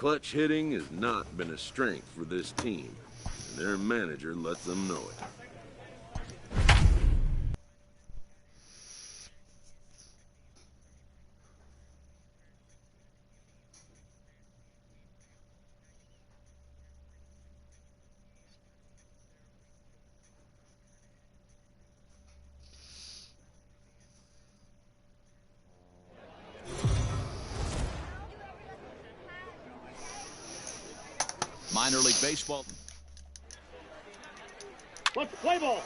Clutch hitting has not been a strength for this team, and their manager lets them know it. Minor League Baseball. Let's play ball.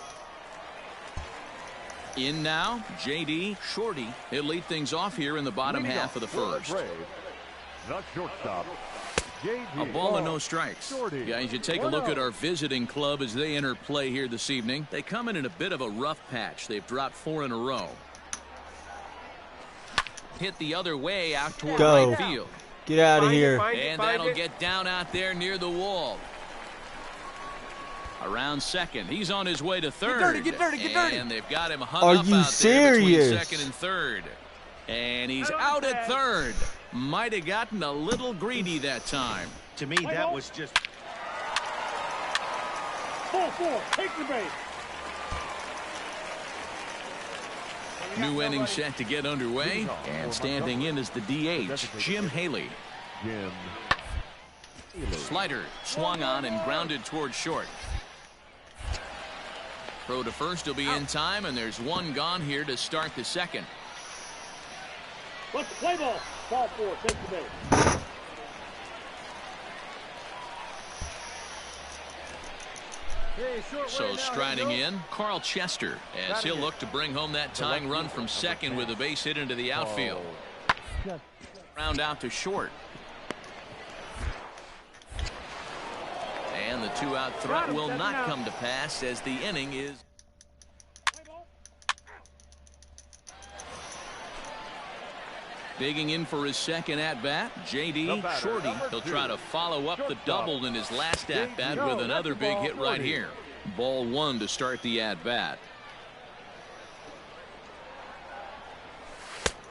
In now, J.D. Shorty. He'll lead things off here in the bottom half of the first. The shortstop, J.D. A ball and no strikes. Shorty. Guys, you take a look at our visiting club as they enter play here this evening. They come in a bit of a rough patch. They've dropped 4 in a row. Hit the other way out toward right field. Get out of here. And that'll get down out there near the wall. Around second. He's on his way to third. Get dirty. And they've got him hung up out there between second and third. And he's out at third. Might have gotten a little greedy that time. To me, that was just... Ball 4. Take the base. New inning set to get underway, and standing in is the DH, Jim Haley. Slider swung on and grounded toward short. Throw to first will be in time, and there's one gone here to start the second. Let's play ball. Ball 4. Take the base. So striding in, Carl Chester, as he'll look to bring home that tying run from second with a base hit into the outfield. Round out to short. And the 2-out threat will not come to pass as the inning is. Digging in for his second at-bat, J.D. Shorty. He'll try to follow up the double in his last at-bat with another big hit right here. Ball 1 to start the at-bat.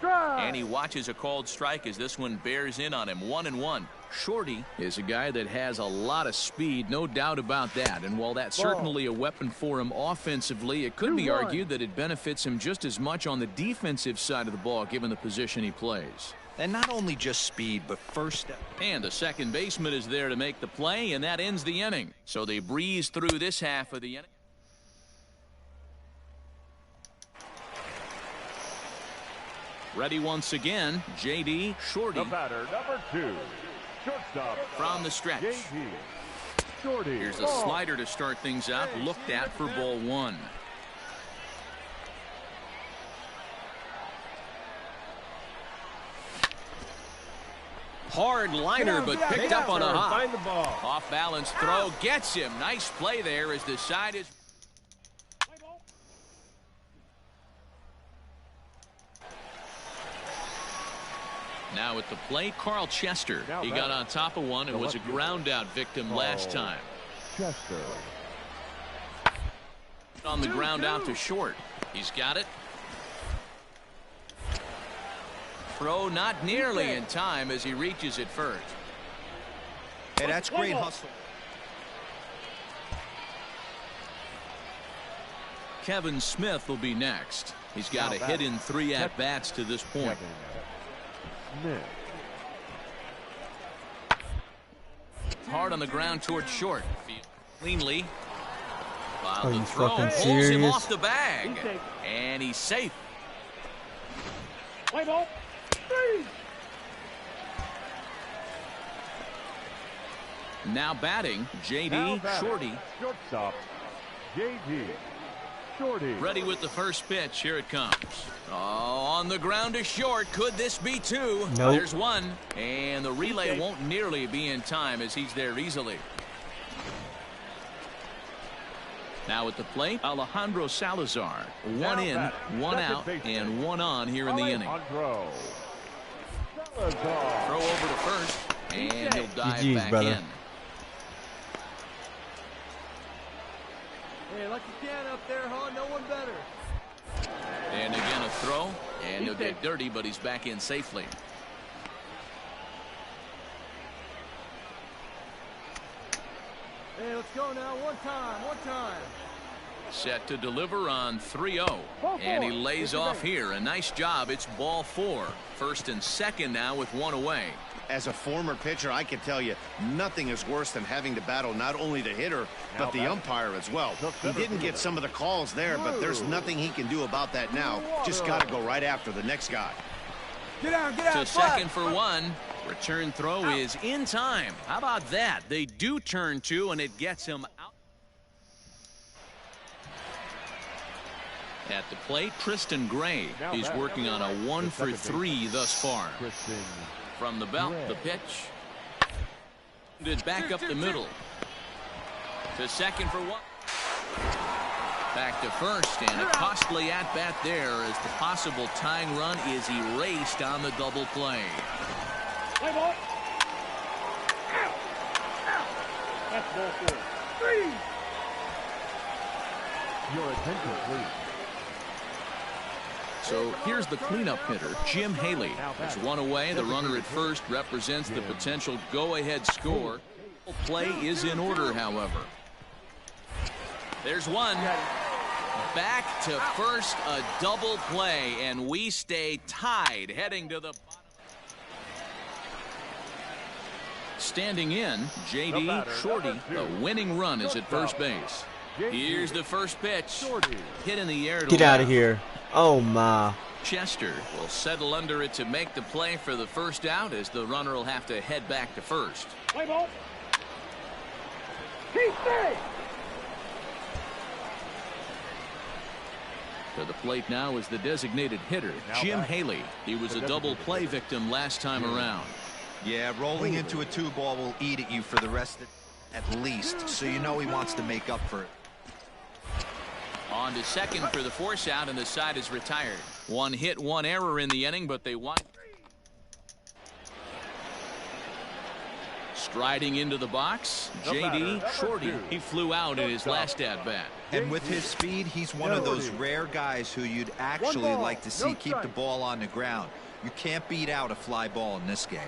And he watches a called strike as this one bears in on him. 1-1. Shorty is a guy that has a lot of speed, no doubt about that. And while that's certainly a weapon for him offensively, it could be argued that it benefits him just as much on the defensive side of the ball, given the position he plays. And not only just speed, but first step. And the second baseman is there to make the play, and that ends the inning. So they breeze through this half of the inning. Ready once again, J.D. Shorty. The batter, number 2. Shortstop From the stretch. J.D. Shorty. Here's a slider to start things out, looked at for ball 1. Hard liner, but picked up on a hop. Find the ball. Off balance throw gets him. Nice play there as the side is. Now at the plate, Carl Chester. He got on top of one and was a ground out victim last time. Chester. On the ground out to short. He's got it. Throw not nearly in time as he reaches it first. Hey, that's great hustle. Kevin Smith will be next. He's got a hit in 3 at-bats to this point. Hard on the ground toward short. Cleanly. Are you throw fucking pulls him serious? off the bag. And he's safe. Play ball. 3. Now batting, J.D. Shorty. Shortstop, J.D. Shorty. Ready with the first pitch. Here it comes. Oh, on the ground to short. Could this be 2? Nope. There's 1. And the relay won't nearly be in time as he's there easily. Now at the plate, Alejandro Salazar. 1 in, 1 out, and 1 on here in the inning. Throw Throw over to first, and he'll dive GG's, back brother. in. Hey, like you can up there, huh? No one better. And again a throw, and he'll get dirty, but he's back in safely. Hey, let's go now. One time. Set to deliver on 3-0. And he lays off here. A nice job. It's ball 4. First and second now with one away. As a former pitcher, I can tell you, nothing is worse than having to battle not only the hitter, but the umpire as well. He didn't get some of the calls there, but there's nothing he can do about that now. Just got to go right after the next guy. Get out. To second for one. Return throw is in time. How about that? They do turn two, and it gets him out. At the plate, Tristan Gray. He's working on a 1-for-3 thus far. From the belt, the pitch. Back up the middle. To second for one. Back to first, and a costly at-bat there as the possible tying run is erased on the double play. Play ball. That's ball 4. 3. Your attention, please. So here's the cleanup hitter, Jim Haley. There's one away. The runner at first represents the potential go-ahead score. Play is in order, however. There's one. Back to first, a double play, and we stay tied heading to the bottom. Standing in, J.D. Shorty. The winning run is at first base. Here's the first pitch. Hit in the air. Get out of here. Oh, my. Chester will settle under it to make the play for the first out as the runner will have to head back to first. Play ball. Keep safe. To the plate now is the designated hitter, Jim Haley. He was a double play victim last time around. Yeah, rolling into a 2-ball will eat at you for the rest of at least, so you know he wants to make up for it. On to second for the force out, and the side is retired. One hit, one error in the inning, but they won. Striding into the box, J.D. Shorty. He flew out in his last at-bat. And with his speed, he's one of those rare guys who you'd actually like to see keep the ball on the ground. You can't beat out a fly ball in this game.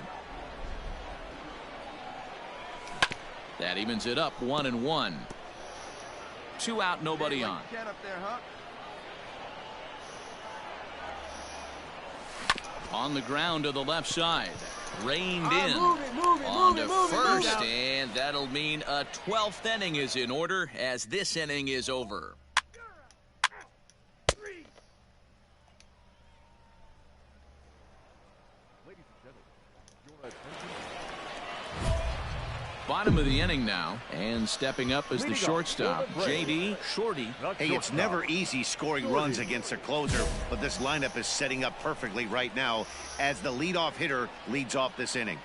That evens it up 1-1. 2 out, nobody on. On the ground to the left side. Reined in. On to first, and that'll mean a 12th inning is in order as this inning is over. Bottom of the inning now, and stepping up as the shortstop, J.D. Shorty. Hey, it's never easy scoring runs against a closer, but this lineup is setting up perfectly right now as the leadoff hitter leads off this inning.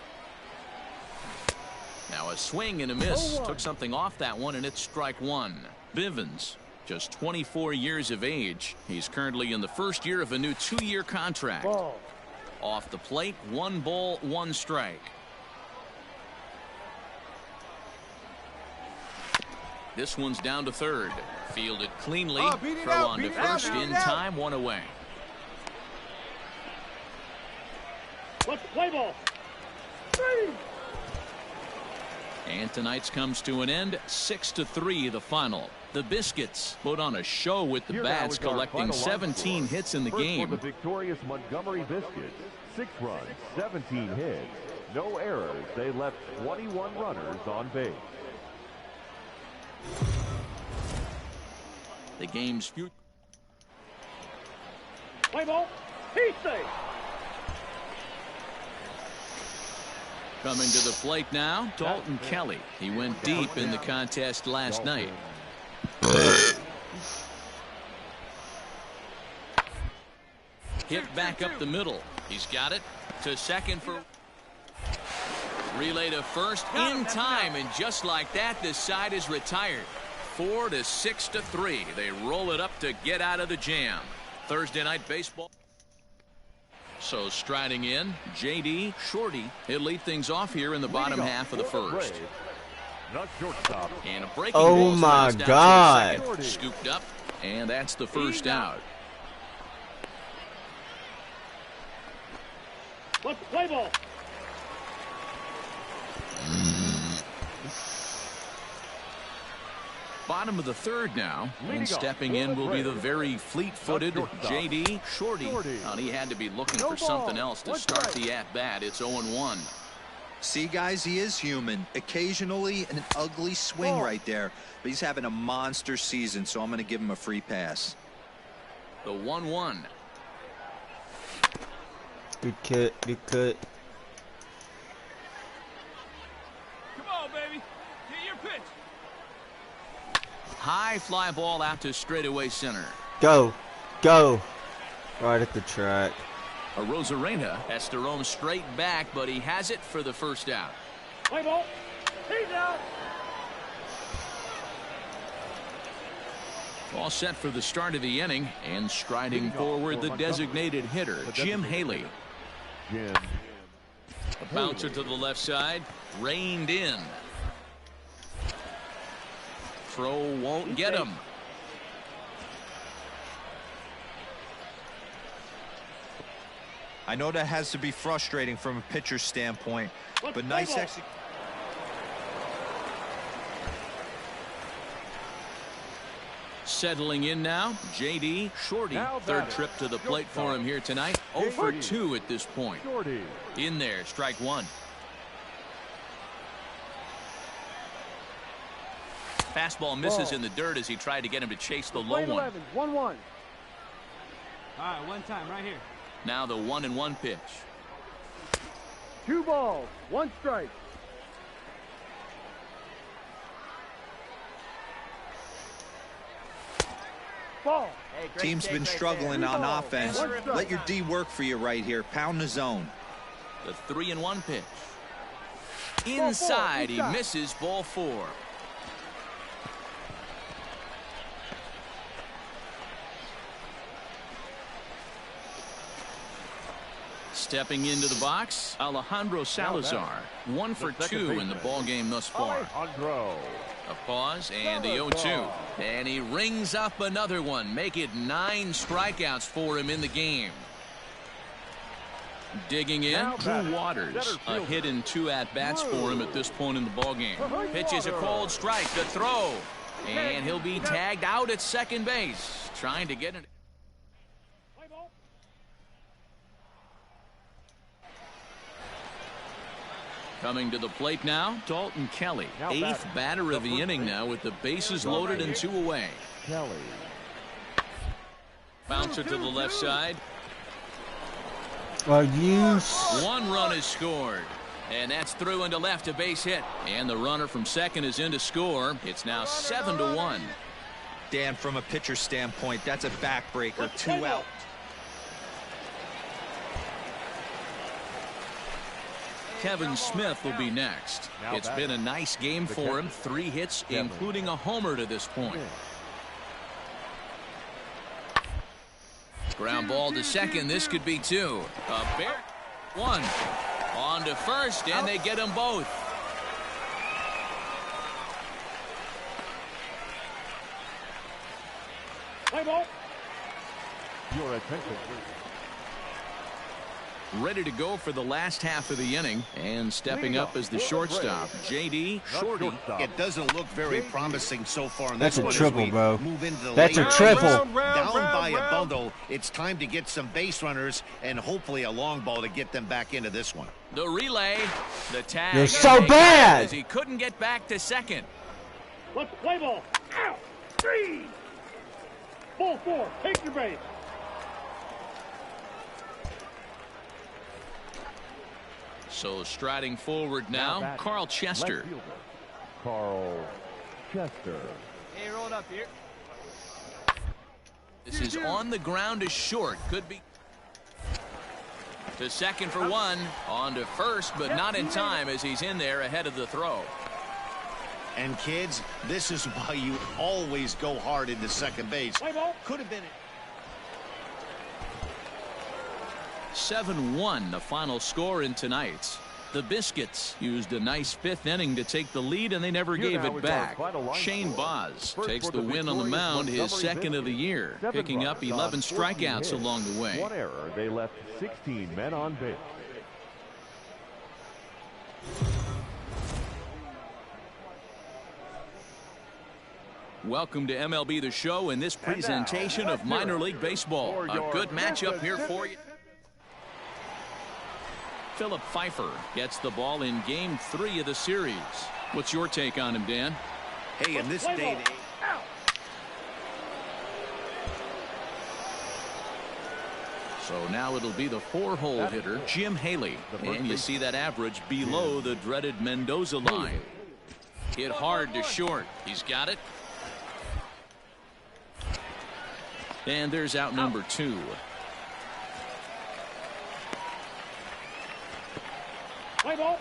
Now a swing and a miss. Took something off that one, and it's strike one. Bivens, just 24 years of age. He's currently in the first year of a new 2-year contract. Off the plate, 1 ball, 1 strike. This one's down to third. Fielded cleanly. Throw on to first in time. 1 away. Let's play ball. 3. And tonight's comes to an end. 6-3 the final. The Biscuits put on a show with the bats, collecting 17 hits in the game. For the victorious Montgomery Biscuits, 6 runs, 17 hits, no errors. They left 21 runners on base. The game's future. Play ball. He's safe. Coming to the plate now, Dalton Kelly. He went deep in the contest last night. Hit back up the middle. He's got it to second for. Relay to first in time, and just like that, the side is retired. 4 to 6-3. They roll it up to get out of the jam. Thursday night baseball. So striding in, J.D. Shorty. He'll lead things off here in the bottom half of the first. And a breaking ball. Oh my God. Scooped up, and that's the first out. Let's play ball. Bottom of the third now, Leading and stepping in will be the very fleet-footed J.D. Shorty. And he had to be looking for something else to start the at-bat. It's 0-1. See, guys, he is human. Occasionally an ugly swing right there, but he's having a monster season, so I'm going to give him a free pass. The 1-1. Good cut, good cut. Come on, baby. Get your pitch. High fly ball out to straightaway center. Go, go. Right at the track. A Rosarena has to roam straight back, but he has it for the first out. Play ball. He's out. All set for the start of the inning, and striding forward the designated hitter, Jim Haley. Jim. A bouncer to the left side, reined in. Throw won't get him. I know that has to be frustrating from a pitcher's standpoint, but nice execution. Settling in now, J.D. Shorty. Third trip to the plate for him here tonight. 0 for 2 at this point. In there, strike one. Fastball misses in the dirt as he tried to get him to chase the low one. 1-1. All right, one time right here. Now the 1-1 pitch. 2 balls, 1 strike. Ball. Team's been struggling on offense. Let your D work for you right here. Pound the zone. The 3-1 pitch. Inside, he misses, ball 4. Stepping into the box, Alejandro Salazar. 1 for 2 in the ball game thus far. Alejandro. A pause and the 0-2. And he rings up another one. Make it 9 strikeouts for him in the game. Digging in, Drew Waters. A hit and 2 at-bats for him at this point in the ball game. Pitches a cold strike, the throw. And he'll be tagged out at second base. Trying to get it. Coming to the plate now, Dalton Kelly. 8th batter of the inning now with the bases loaded and 2 away. Kelly. Bouncer to the left side. Are you? 1 run is scored. And that's through into left, a base hit. And the runner from second is in to score. It's now 7-1. Dan, from a pitcher standpoint, that's a backbreaker. 2 out. Kevin Smith will be next. It's been a nice game for him. 3 hits, including a homer to this point. Ground ball to second. This could be 2. A bear 1. On to first, and they get them both. Play ball. Your attention. Ready to go for the last half of the inning, and stepping up as the shortstop, J.D. Shorty. It doesn't look very promising so far. In That's this a one as triple, we bro. Move into the That's late a triple. innings. Down by a bundle. It's time to get some base runners and hopefully a long ball to get them back into this one. The relay, the tag. You're so bad. As he couldn't get back to second. Let's play ball. Out. 3. Ball 4. Take your base. So striding forward now, Carl Chester. Carl Chester. Hey, roll it up here. This is on the ground is short. Could be to second for 1. On to first, but not in time as he's in there ahead of the throw. And kids, this is why you always go hard into second base. Could have been it. 7-1, the final score in tonight's. The Biscuits used a nice 5th inning to take the lead, and they never gave it back. Shane Baz takes the win on the mound, his 2nd of the year, picking up 11 strikeouts along the way. 1 error. They left 16 men on base. Welcome to MLB The Show and this presentation of minor league baseball. A good matchup here for you. Philip Pfeiffer gets the ball in Game 3 of the series. What's your take on him, Dan? Hey, in this day and age. So now it'll be the 4-hole hitter, Jim Haley. And you see that average below the dreaded Mendoza line. Hit hard to short. He's got it. And there's out number 2. Play ball.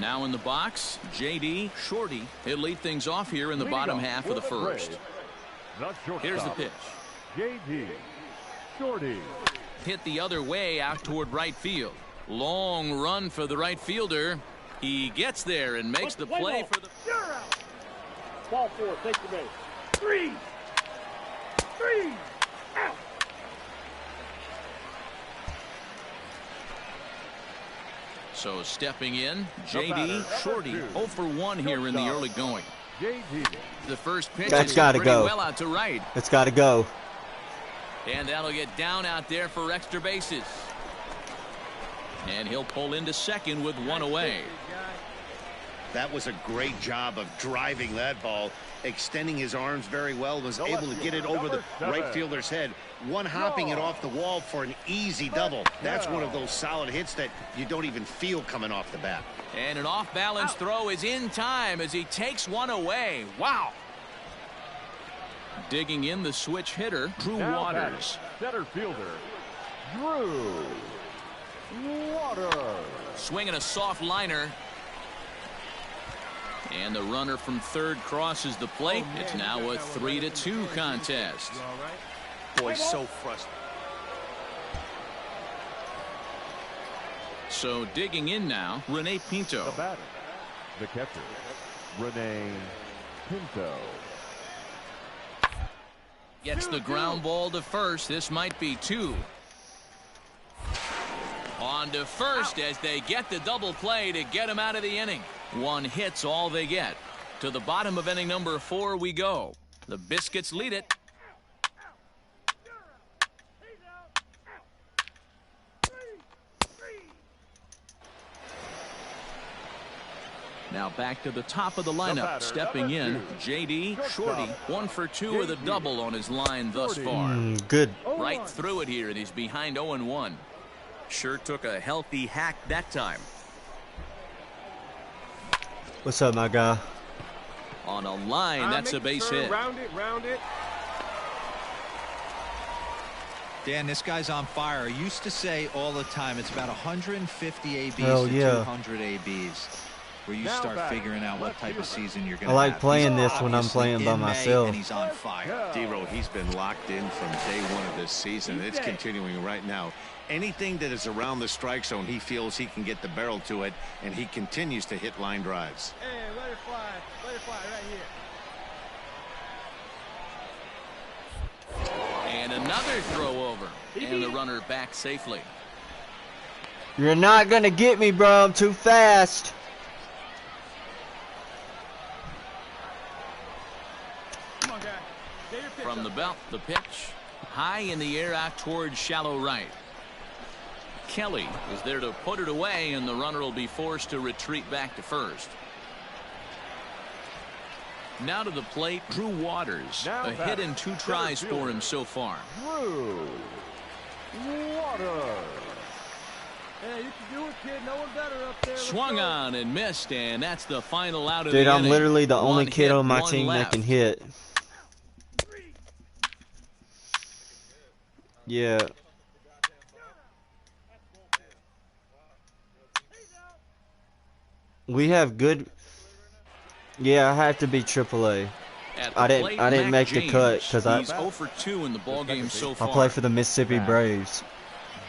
Now in the box, J.D. Shorty. He'll lead things off here in the bottom half of the first. Here's the pitch. J.D. Shorty. Hit the other way out toward right field. Long run for the right fielder. He gets there and makes the play for the... Ball 4, take the base. 3. Out. So stepping in, J.D. Shorty 0 for 1 here in the early going. The first pitch That's is gotta pretty go. well out to right. It's got to go. And that'll get down out there for extra bases. And he'll pull into second with 1 away. That was a great job of driving that ball, extending his arms very well, was able to get it over the right fielder's head, one-hopping it off the wall for an easy double. That's one of those solid hits that you don't even feel coming off the bat. And an off-balance throw is in time as he takes 1 away. Wow. Digging in the switch hitter, Drew Waters. Center fielder, Drew Waters. Swinging a soft liner. And the runner from third crosses the plate. It's now a 3-2 contest. Boy, so frustrating. So digging in now, Rene Pinto. The batter, the catcher, Rene Pinto. Gets the ground ball to first. This might be 2. On to first as they get the double play to get him out of the inning. 1 hit's all they get. To the bottom of inning number 4 we go. The Biscuits lead it. Now back to the top of the lineup. Stepping in, J.D. Shorty. 1 for 2 with a double on his line thus far. Good. Right through it here, and he's behind 0-1. Sure took a healthy hack that time. What's up, my guy? On a line, that's a base hit. Round it. Dan, this guy's on fire. I used to say all the time it's about 150 ABs Hell to yeah. 200 ABs where you start figuring out what type of season you're going to I like have. playing He's this when I'm obviously playing by in May, myself. and he's on fire. D-Row, he's been locked in from day 1 of this season. It's continuing right now. Anything that is around the strike zone, he feels he can get the barrel to it, and he continues to hit line drives. Hey, let it fly right here. And another throw over. And the runner back safely. You're not going to get me, bro. I'm too fast. Come on, guy. Get your pitch From up. the belt, the pitch. High in the air out towards shallow right. Kelly is there to put it away, and the runner will be forced to retreat back to first. Now to the plate, Drew Waters. A hit and 2 tries for him so far. Drew Waters. Hey, you can do it, kid. No one better up there. Swung on and missed, and that's the final out of the Dude, I'm inning. literally the 1 only kid hit, on my 1 team that left. can hit. Yeah. We have good. Yeah, I have to be AAA. At the I plate, didn't Mac make the cut James. 'cause I- He's 0 for 2 in the ballgame so I far. play for the Mississippi Braves.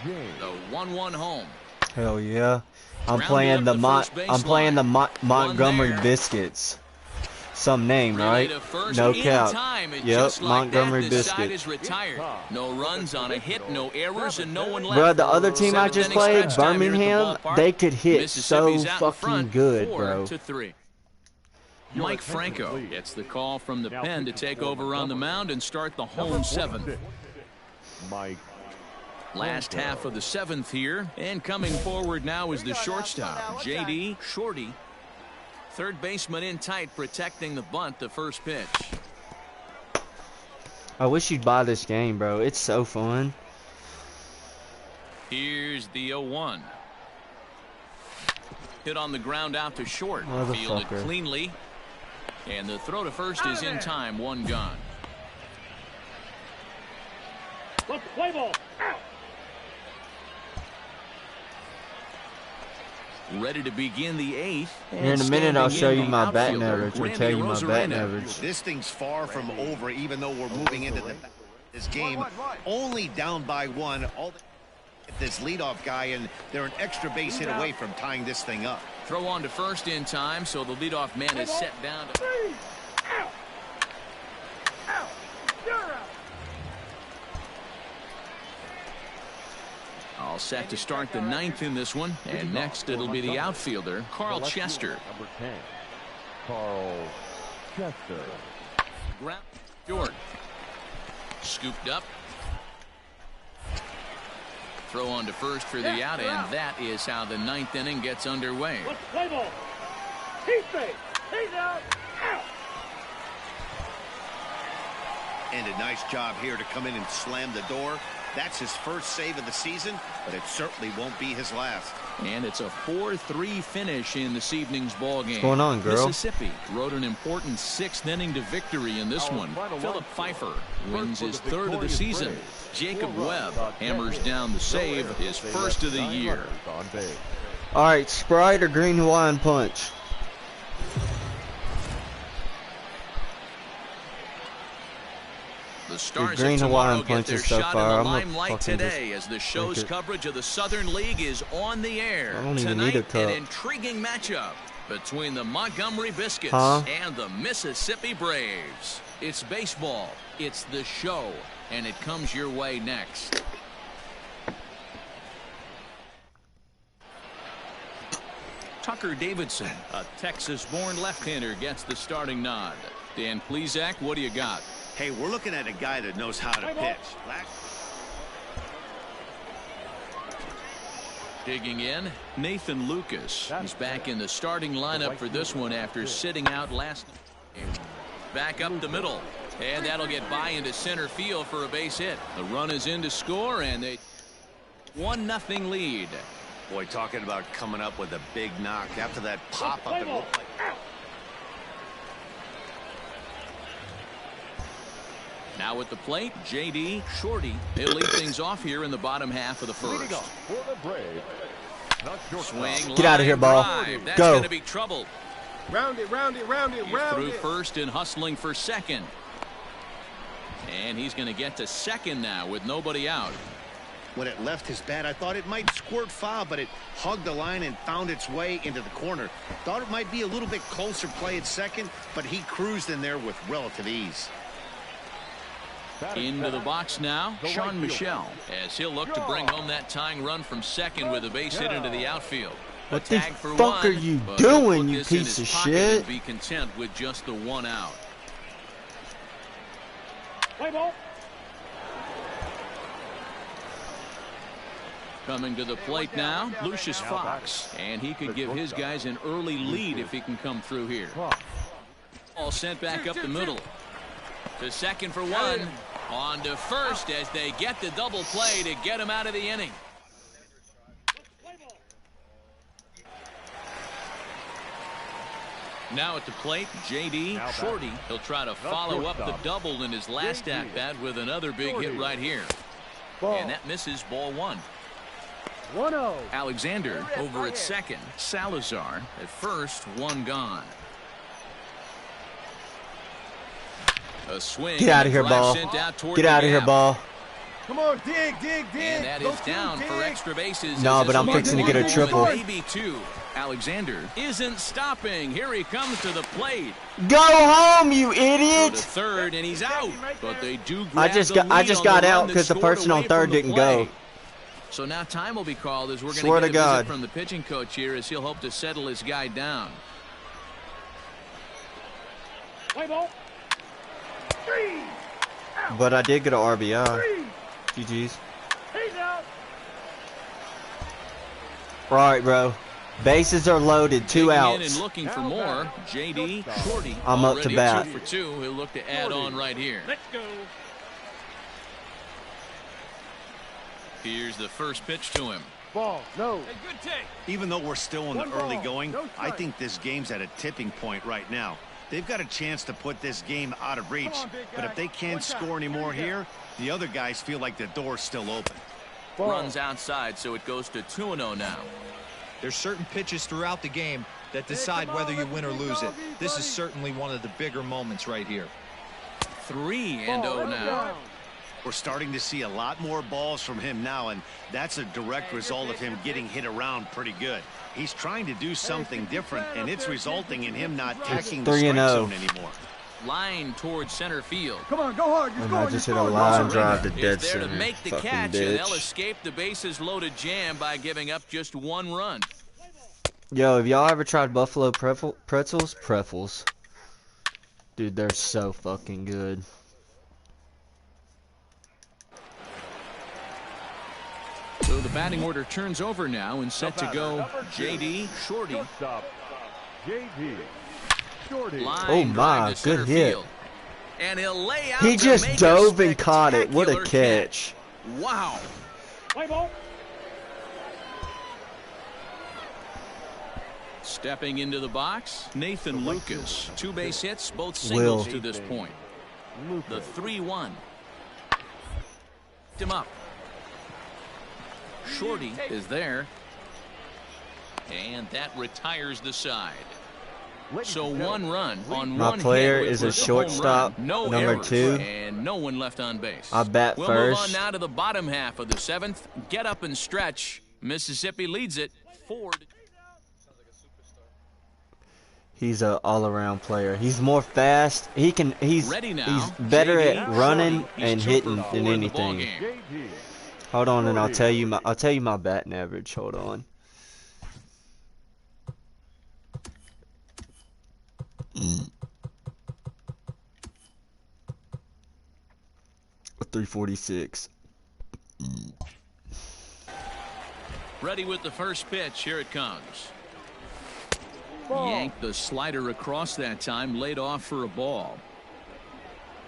The 1-1 home. Hell yeah. I'm Grounded playing up the the first Montgomery there. Biscuits. Some name, Relay right? to first No in cap. time, and Yep, just like Montgomery that, this side Biscuits. is retired. No runs on a hit, no errors, and no one left. Bro, the other team I Seventh just inning played, stretch time here at the Birmingham, ballpark. they could hit so Mississippi's out in fucking front, good, bro. 4-3. Mike Franco gets the call from the pen to take over on the mound and start the home seventh. Mike. Last half of the seventh here, and coming forward now is the shortstop, J.D. Shorty. Third baseman in tight, protecting the bunt, the first pitch. I wish you'd buy this game, bro. It's so fun. Here's the 0-1. Hit on the ground out to short. Fielded cleanly. And the throw to first is in time. One gone. Let's play ball. Out. Ready to begin the eighth. Here in a minute, I'll show you my batting average. I'll tell you my batting average. This thing's far from over, even though we're moving into this game. Only down by one. All this leadoff guy, and they're an extra base hit away from tying this thing up. Throw on to first in time, so the leadoff man is set down. Out. Out. You're out. All set to start the ninth in this one, and next it'll be the outfielder, Carl Chester. Number 10, Carl Chester. Ground short. Scooped up. Throw on to first for the out, and that is how the ninth inning gets underway. Let's play ball. He's safe. He's out. Out. And a nice job here to come in and slam the door. That's his first save of the season, but it certainly won't be his last. And it's a 4-3 finish in this evening's ball game. What's going on, girl? Mississippi rode an important sixth inning to victory in this one. Philip Pfeiffer wins his third of the season. Jacob Webb hammers down the save, his first of the year. All right, Sprite or Green Hawaiian Punch? The Stars Green of tomorrow Hawaiian get Punch their is so shot far. in the I'm limelight today as the show's coverage of the Southern League is on the air. I don't even need a Tonight, cup. an intriguing matchup between the Montgomery Biscuits and the Mississippi Braves. It's baseball, it's the show, and it comes your way next. Tucker Davidson, a Texas-born left-hander, gets the starting nod. Dan Plesac, what do you got? Hey, we're looking at a guy that knows how to pitch. Digging in, Nathan Lucas. He's back in the starting lineup for this one after sitting out last night. Back up the middle, and that'll get by into center field for a base hit. The run is in to score, and they 1-0 lead. Boy, talking about coming up with a big knock after that pop-up. It looked like... Now at the plate, J.D. Shorty. He'll lead things off here in the bottom half of the first. Swing, get out of here, ball. That's Go. going to be trouble. Round it, round it, round it, round Through it. first and hustling for second. And he's going to get to second now with nobody out. When it left his bat, I thought it might squirt foul, but it hugged the line and found its way into the corner. Thought it might be a little bit closer play at second, but he cruised in there with relative ease. Into the box now, Sean Michelle, as he'll look to bring home that tying run from second with a base hit into the outfield. What the fuck are you doing, you piece of shit? Be content with just the one out. Play ball. Coming to the plate now, Lucius Fox, and he could give his guys an early lead if he can come through here. All sent back up the middle. To second for one. On to first as they get the double play to get him out of the inning. Now at the plate, J.D. Shorty. He'll try to follow up the double in his last at-bat with another big hit right here. And that misses, ball one. 1-0. Alexander over at second. Salazar at first, one gone. A swing. Get out of here, ball. Get out of here, ball. Come on, dig, dig, dig. And that is down for extra bases. No, but I'm fixing to get a triple. Maybe two. Alexander isn't stopping. Here he comes to the plate. Go home, you To idiot! third, and he's out. But they do grab I just the got lead out on the because the run that person scored on away third from the didn't play. go. So now time will be called as we're Swear going to to get a visit God. from the pitching coach here as he'll hope to settle his guy down. Play ball. 3. Out. But I did get an RBI. 3. GG's. He's out. Alright, bro. Bases are loaded. 2 Digging in outs. and looking for more. JD Shorty. I'm up to already bat. 2 for 2. He'll look to add on right here. Let's go. Here's the first pitch to him. Ball. No. A good take. Even though we're still in the One early ball, going, no I strike. think this game's at a tipping point right now. They've got a chance to put this game out of reach, Come on, big but guy. if they can't One shot. score any more Here we go. here, the other guys feel like the door's still open. Ball. Runs outside, so it goes to 2-0 now. There's certain pitches throughout the game that decide come on, whether you let's win or get lose it. doggy, This is buddy. certainly one of the bigger moments right here. 3-0 Ball, now. down. We're starting to see a lot more balls from him now, and that's a direct result of him getting hit around pretty good. He's trying to do something different, and it's resulting in him not taking the strike 3-0. zone anymore. Line towards center field. Come on, go hard. You're And scoring. I just you're hit a scoring. line Go. drive to dead Is there center. to make the Fucking catch, and they'll bitch. escape the bases loaded jam by giving up just 1 run. Yo, have y'all ever tried Buffalo pretzels? Pretzels. Dude, they're so fucking good. So the batting order turns over now and set to go JD Shorty. Shortstop, JD Shorty. Line Oh drive my, to center good hit. field. And he'll lay out He to just make a dove and caught it. What a spectacular catch. Wow. Play ball. Stepping into the box, Nathan Lucas. 2 base hits, both singles Will. to this point. The 3-1. Him up. Shorty is there. And that retires the side. So 1 run on My 1 player hit, which is a was the home shortstop, run. No number errors, 2. and no one left on base. I bat we'll move on first. now to the bottom half of the 7th. Get up and stretch. Mississippi leads it 4-2. He's a all-around player. He's more fast. He's Ready now. he's better JD at running Shorty. and He's 2 for hitting 4 than in the ball anything. game. JD Hold on, and I'll tell you my batting average. Hold on. .346. Ready with the first pitch. Here it comes. Ball. Yanked the slider across that time, laid off for a ball.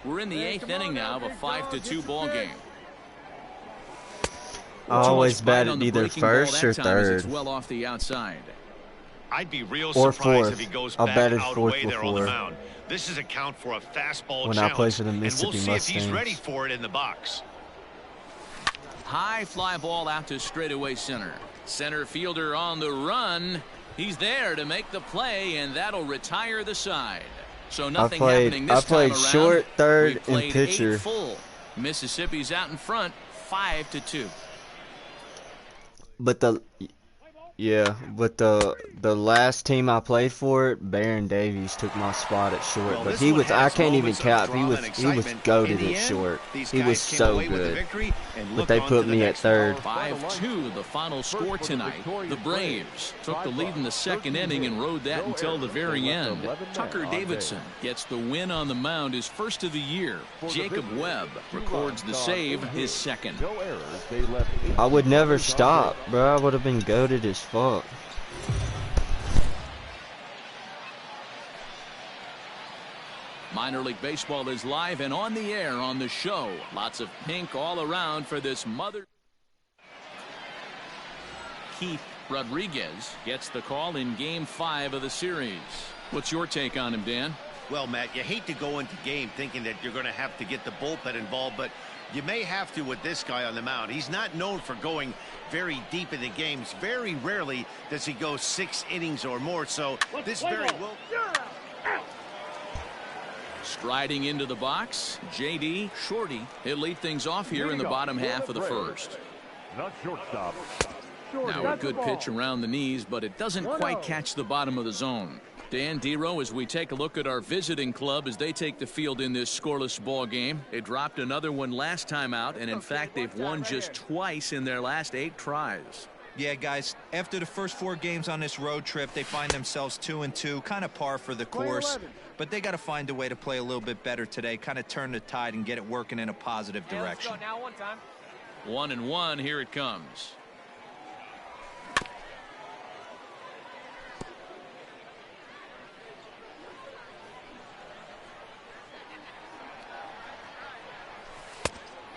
We're in the 8th inning now of a 5-2 ball game. I always Too much bite bat on it the either breaking ball first that or time as it's third. well off the outside. I'd be real Or surprised fourth. if he goes I've back batted out fourth way there on the before. mound. This is a count for a fastball When I challenge, played for the and we'll Mississippi see if he's Mustangs. ready for it in the box. High fly ball out to straightaway center. Center fielder on the run. He's there to make the play, and that'll retire the side. So nothing happening this I played time around. short, third, We've played and pitcher. 8 full. Mississippi's out in front, 5-2. But the last team I played for, Baron Davies took my spot at short. Well, but this he one was I has can't even moments of cap. He drama was and he was excitement. goated In the at end, short. these He was guys came so away with the good. victory and But look they on put to the me at next third. 5-2, the final score tonight. The Braves took the lead in the 2nd inning and rode that until the very end. Tucker Davidson gets the win on the mound, his first of the year. Jacob Webb records the save, his 2nd. No errors. They left 8 I would never runners on stop, base. bro. I would have been goated as fuck. Minor League Baseball is live and on the air on the show. Lots of pink all around for this mother. Keith Rodriguez gets the call in Game 5 of the series. What's your take on him, Dan? Well, Matt, you hate to go into game thinking that you're going to have to get the bullpen involved, but you may have to with this guy on the mound. He's not known for going very deep in the games. Very rarely does he go 6 innings or more, so this very well... You're out. Out. Striding into the box, JD Shorty. He'll lead things off here in the bottom half of the first. Not shortstop. Shorty. Now a good pitch around the knees, but it doesn't quite catch the bottom of the zone. Dan Dero, as we take a look at our visiting club as they take the field in this scoreless ball game. They dropped another one last time out, and in fact they've won just twice in their last 8 tries. Yeah, guys, after the first 4 games on this road trip, they find themselves 2-2, kind of par for the course. But they got to find a way to play a little bit better today, kind of turn the tide and get it working in a positive direction. Now, one time. 1-1, here it comes.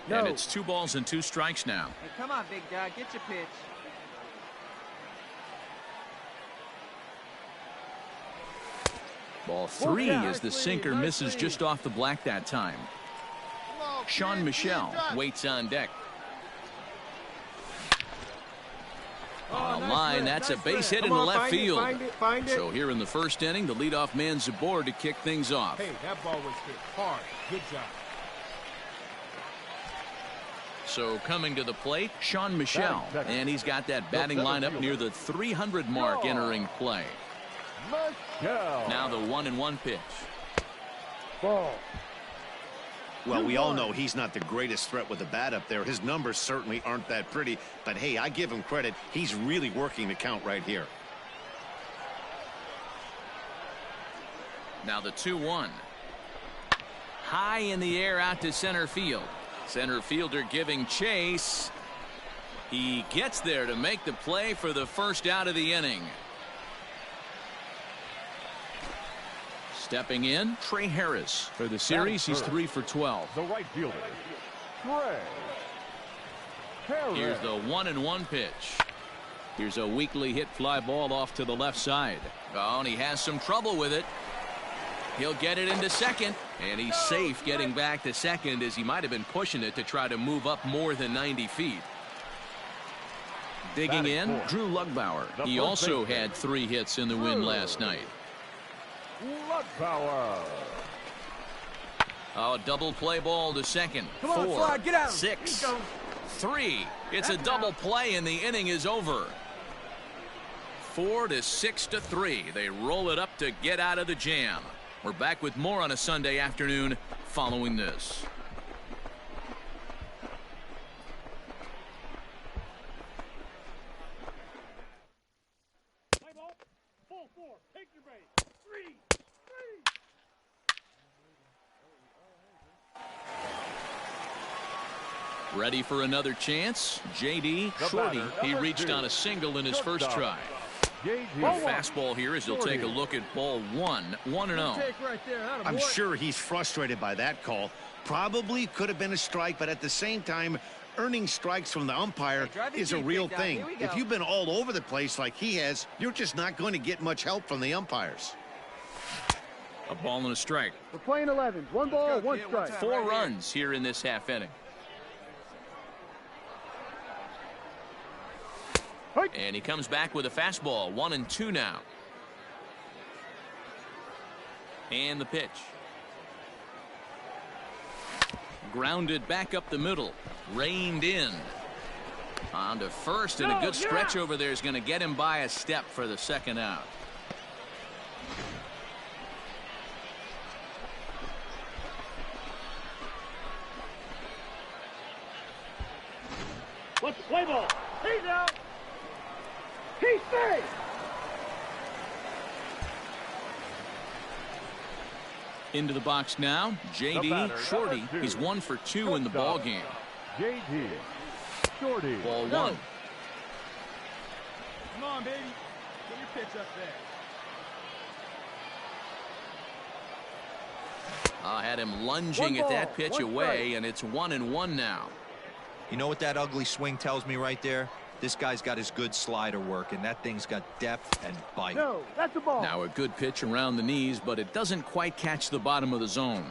No. And it's 2 balls and 2 strikes now. Hey, come on, big dog, get your pitch. Ball 3 as the sinker misses just off the black that time. Sean Michelle waits on deck. On the line, that's a base hit into left field. Find it. So here in the first inning, the leadoff man's aboard to kick things off. Hey, that ball was hit hard. Good job. So coming to the plate, Sean Michelle, and he's got that batting lineup near the 300 mark entering play. Now the 1-1 pitch. Ball. Well, we all know he's not the greatest threat with the bat up there. His numbers certainly aren't that pretty. But, hey, I give him credit. He's really working the count right here. Now the 2-1. High in the air out to center field. Center fielder giving chase. He gets there to make the play for the first out of the inning. Stepping in, Trey Harris. For the series, he's 3 for 12. The right fielder, Trey Harris. Here's the 1-1 pitch. Here's a weakly hit fly ball off to the left side. Oh, and he has some trouble with it. He'll get it into second, and he's safe getting back to second as he might have been pushing it to try to move up more than 90 feet. Digging in, Drew Lugbauer. He also had 3 hits in the win last night. Lugbauer. Oh, double play ball to second. Come on, 4, Fly, get out. 6, Here you go. 3. It's a double play, and the inning is over. 4 to 6 to 3. They roll it up to get out of the jam. We're back with more on a Sunday afternoon following this. Play ball. Ball 4. Take your base. 3. Ready for another chance? J.D. Shorty. He reached on a single in his first try. J.D. Fastball here as he'll take a look at ball 1. 1-0. I'm sure he's frustrated by that call. Probably could have been a strike, but at the same time, earning strikes from the umpire is a real thing. If you've been all over the place like he has, you're just not going to get much help from the umpires. A ball and a strike. We're playing 11. 1 ball, 1 strike. 4 runs here in this half inning. And he comes back with a fastball. 1-2 now. And the pitch. Grounded back up the middle. Reined in. On to first, and a good stretch over there is going to get him by a step for the second out. Let's play ball. He's out. He stays. Into the box now, J.D. Shorty. He's 1 for 2 in the ball game. J.D. Shorty. Ball 1. Come on, baby. Get your pitch up there. I had him lunging at that pitch away, and it's 1-1 now. You know what that ugly swing tells me right there? This guy's got his good slider work, and that thing's got depth and bite. No, that's a ball. Now a good pitch around the knees, but it doesn't quite catch the bottom of the zone.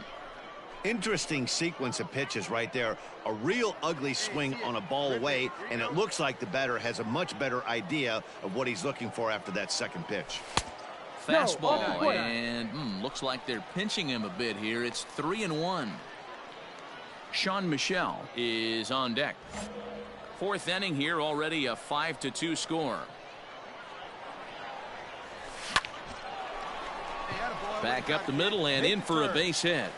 Interesting sequence of pitches right there. A real ugly swing on a ball away, and it looks like the batter has a much better idea of what he's looking for after that second pitch. Fastball, and looks like they're pinching him a bit here. It's 3-1. Sean Michelle is on deck. 4th inning here, already a 5-2 score. Back up the middle and in for a base hit.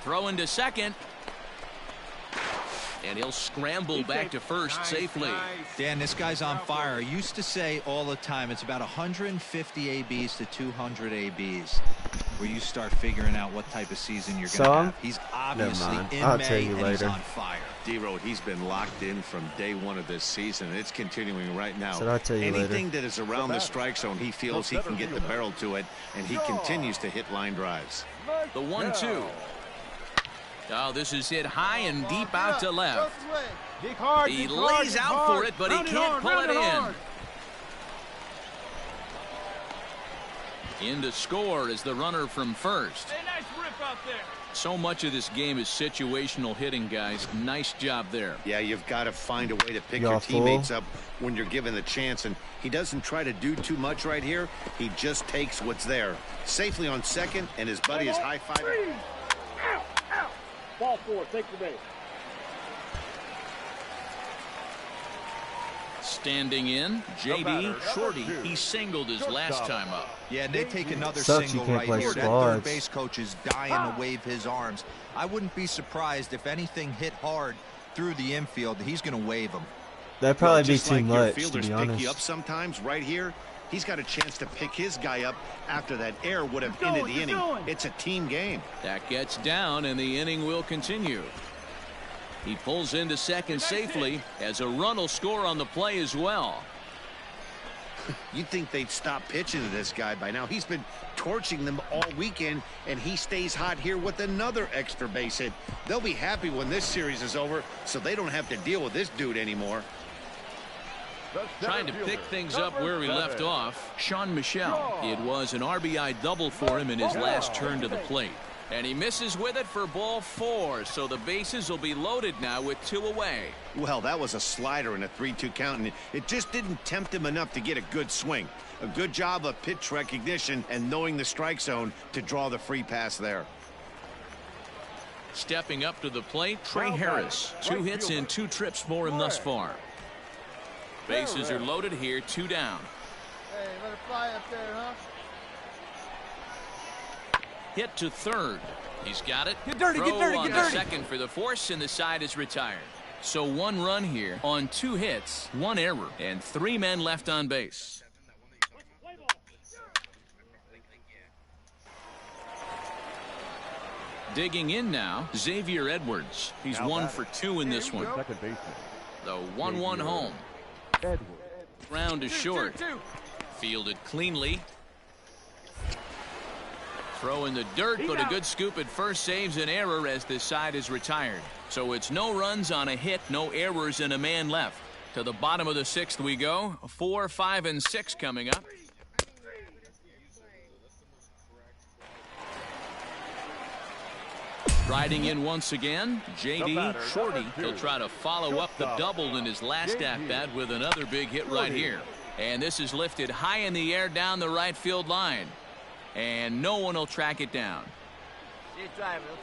Throw into second. And he'll scramble back to first safely. Dan, this guy's on fire. I used to say all the time it's about 150 ABs to 200 ABs where you start figuring out what type of season you're going to have. He's obviously in May and he's on fire. D-Road, he's been locked in from day one of this season. It's continuing right now. So I'll tell you Anything later. that is around the strike zone, he feels he can get the barrel to it, and he continues to hit line drives. The 1-2. Oh, this is hit high and deep out to left. He lays out for it, but he can't pull it in. In to score is the runner from first. Hey, nice rip out there. So much of this game is situational hitting, guys. Nice job there. Yeah, you've got to find a way to pick Y'all your teammates full? up when you're given the chance, and he doesn't try to do too much right here. He just takes what's there. Safely on second, and his buddy is high-fiving. Out, out. Ball 4, take the base. Standing in, J.D. Shorty. He singled his last time up. Yeah, and they take another Sucks you single can't right play here. That squads. third base coach is dying to wave his arms. I wouldn't be surprised if anything hit hard through the infield. He's going to wave them. That'd probably be Just too like your much, to fielders be pick you honest. up sometimes, right here, he's got a chance to pick his guy up after that error would have ended the inning. It's a team game. That gets down, and the inning will continue. He pulls into second safely as a run will score on the play as well. You'd think they'd stop pitching to this guy by now. He's been torching them all weekend, and he stays hot here with another extra base hit. They'll be happy when this series is over, so they don't have to deal with this dude anymore. Trying to pick things up where we left off, Sean Michel. It was an RBI double for him in his last turn to the plate. And he misses with it for ball 4, so the bases will be loaded now with 2 away. Well, that was a slider in a 3-2 count, and it just didn't tempt him enough to get a good swing. A good job of pitch recognition and knowing the strike zone to draw the free pass there. Stepping up to the plate, Trey Harris. 2 hits and 2 trips for him thus far. Bases are loaded here, 2 down. Hey, let it fly up there, huh? Hit to third. He's got it. Get dirty, get dirty, Throw get on dirty. the second for the force, and the side is retired. So 1 run here on 2 hits, 1 error, and 3 men left on base. Digging in now, Xavier Edwards. He's 1 for 2 in this one. Second baseman. The 1-1 home. Edwards. Round to short. Fielded cleanly. Throw in the dirt, but a good scoop at first saves an error as this side is retired. So it's no runs on a hit, no errors, and a man left. To the bottom of the 6th we go. 4, 5, and 6 coming up. Riding in once again, J.D. Shorty. He'll try to follow up the double in his last at-bat with another big hit right here. And this is lifted high in the air down the right field line. And no one will track it down.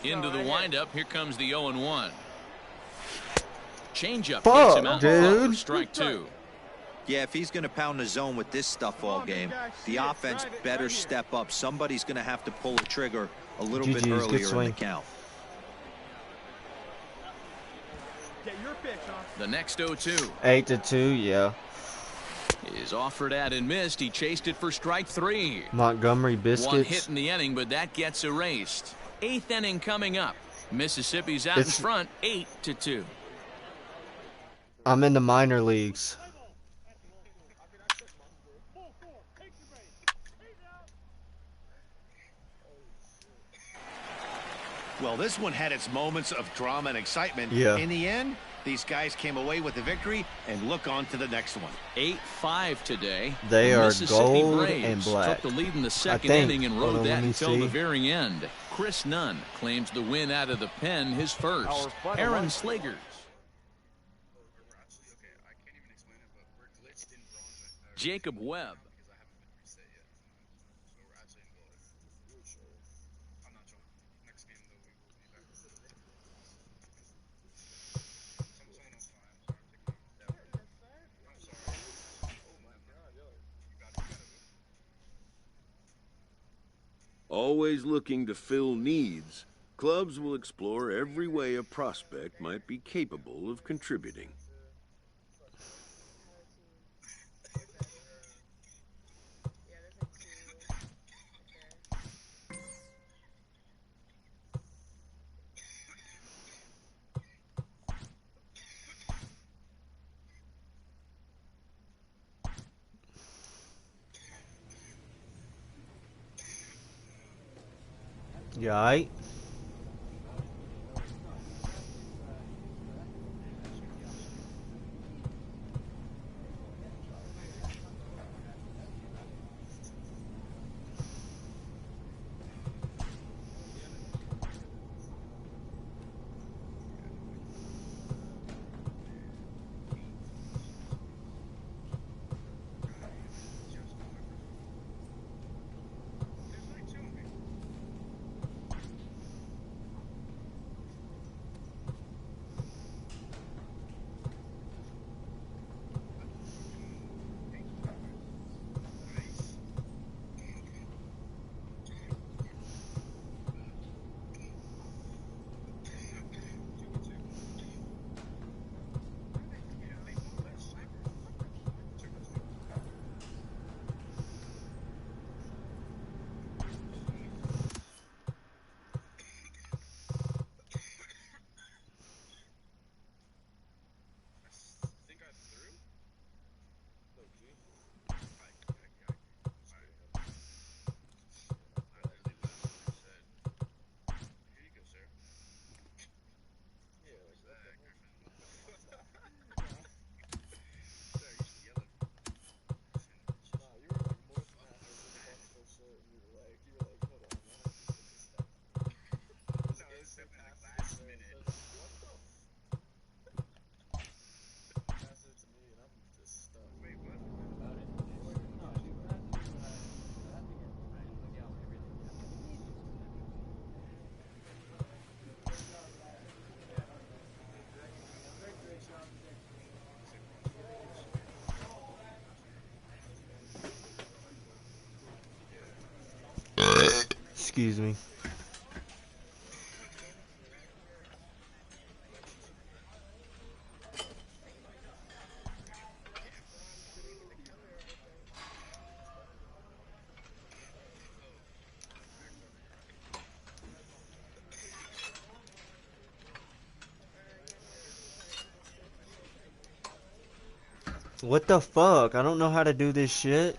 Into the windup. Here comes the 0-1. Changeup takes him out for strike 2. Yeah, if he's going to pound the zone with this stuff all game, the offense better step up. Somebody's going to have to pull the trigger a little bit earlier in the count. The next 0-2. 8-2, yeah. Is offered at and missed. He chased it for strike 3. Montgomery Biscuits. 1 hit in the inning, but that gets erased. 8th inning coming up. Mississippi's out in front, 8-2. I'm in the minor leagues. Well, this one had its moments of drama and excitement. Yeah. In the end, these guys came away with the victory and look on to the next one. 8-5 today. They The are Mississippi gold Braves and black. took the lead in the second think. inning and Hold rode on, that let me until see. the very end. Chris Nunn claims the win out of the pen, his first. Aaron Sligers. Jacob Webb. Always looking to fill needs, Clubs will explore every way a prospect might be capable of contributing. You alright? Excuse me. What the fuck? I don't know how to do this shit.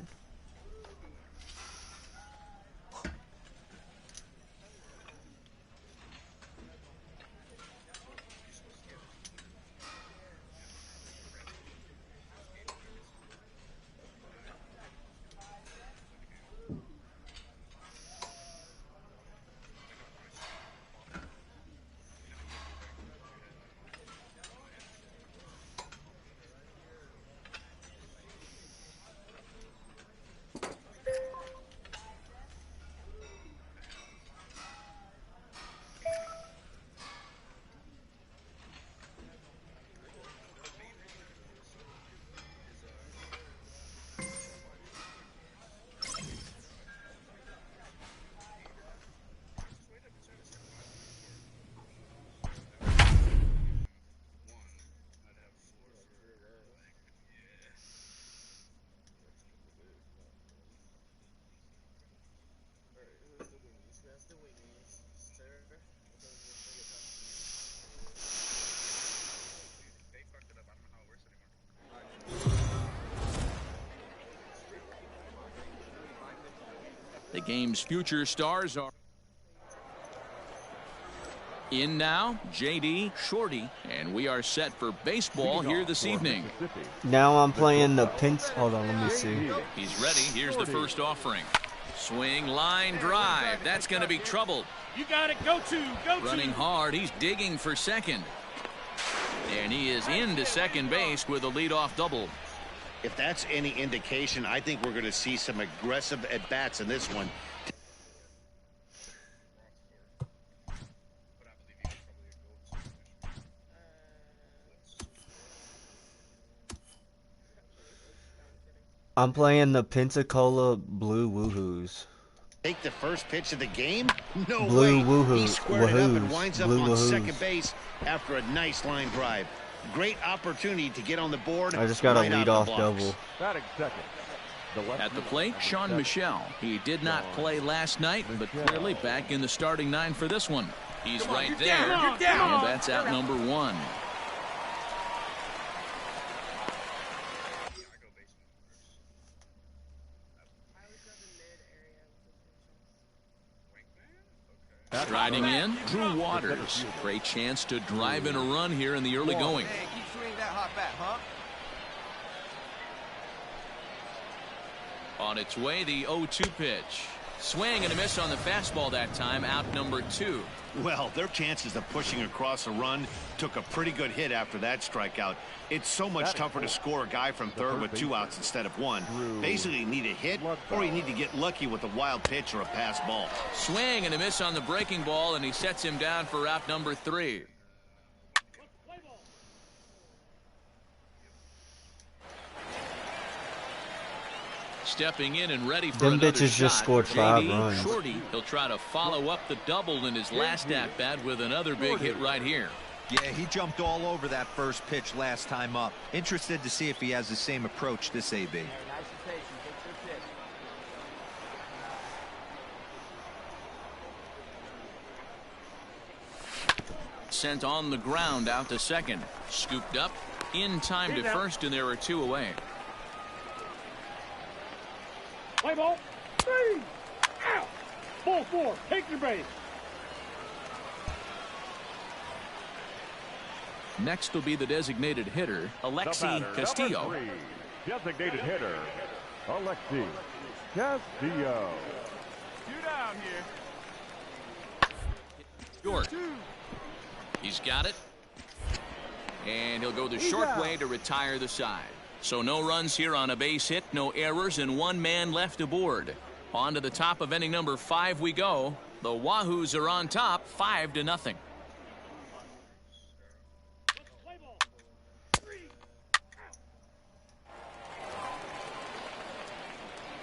The game's future stars are in now, JD, Shorty, and we are set for baseball here this evening. Now I'm playing the Pins. Hold on, let me see. He's ready. Here's the first offering. Swing, line, drive. That's going to be trouble. You got it. Go to. Running hard. He's digging for second. And he is into second base with a leadoff double. If that's any indication, I think we're going to see some aggressive at-bats in this one. I'm playing the Pensacola Blue Woohoos. Take the first pitch of the game? No Blue way. woohoo, He squared it up and wahoos, winds up blue on wahoos. second base after a nice line drive. Great opportunity to get on the board. I just got a right out leadoff of the blocks. double. Batting second. At the plate, Sean Michelle. He did not play last night, but clearly back in the starting nine for this one. He's right there, and that's out number one. Striding in, Drew Waters. Great chance to drive in a run here in the early going. Hey, keep swinging that hot bat, huh? On its way, the 0-2 pitch. Swing and a miss on the fastball that time, out number two. Well, their chances of pushing across a run took a pretty good hit after that strikeout. It's so much tougher to score a guy from third with 2 outs instead of 1. Basically, you need a hit or you need to get lucky with a wild pitch or a pass ball. Swing and a miss on the breaking ball, and he sets him down for out number 3. Stepping in and ready for Them another bitches shot. just scored 5 JD runs. Shorty, he'll try to follow up the double in his last at-bat with another big hit right here. Yeah, he jumped all over that first pitch last time up. Interested to see if he has the same approach this AB. Nice and patient. Take your pitch. Sent on the ground out to second. Scooped up in time to first, and there are 2 away. Play ball. 3. Out. Ball 4. Take your base. Next will be the designated hitter, Alexi Castillo. Number 3, designated hitter, Alexi Castillo. You down here. Short. He's got it. And he'll go the short way to retire the side. So no runs here on a base hit, no errors, and 1 man left aboard. On to the top of inning number 5 we go. The Wahoos are on top, 5-0.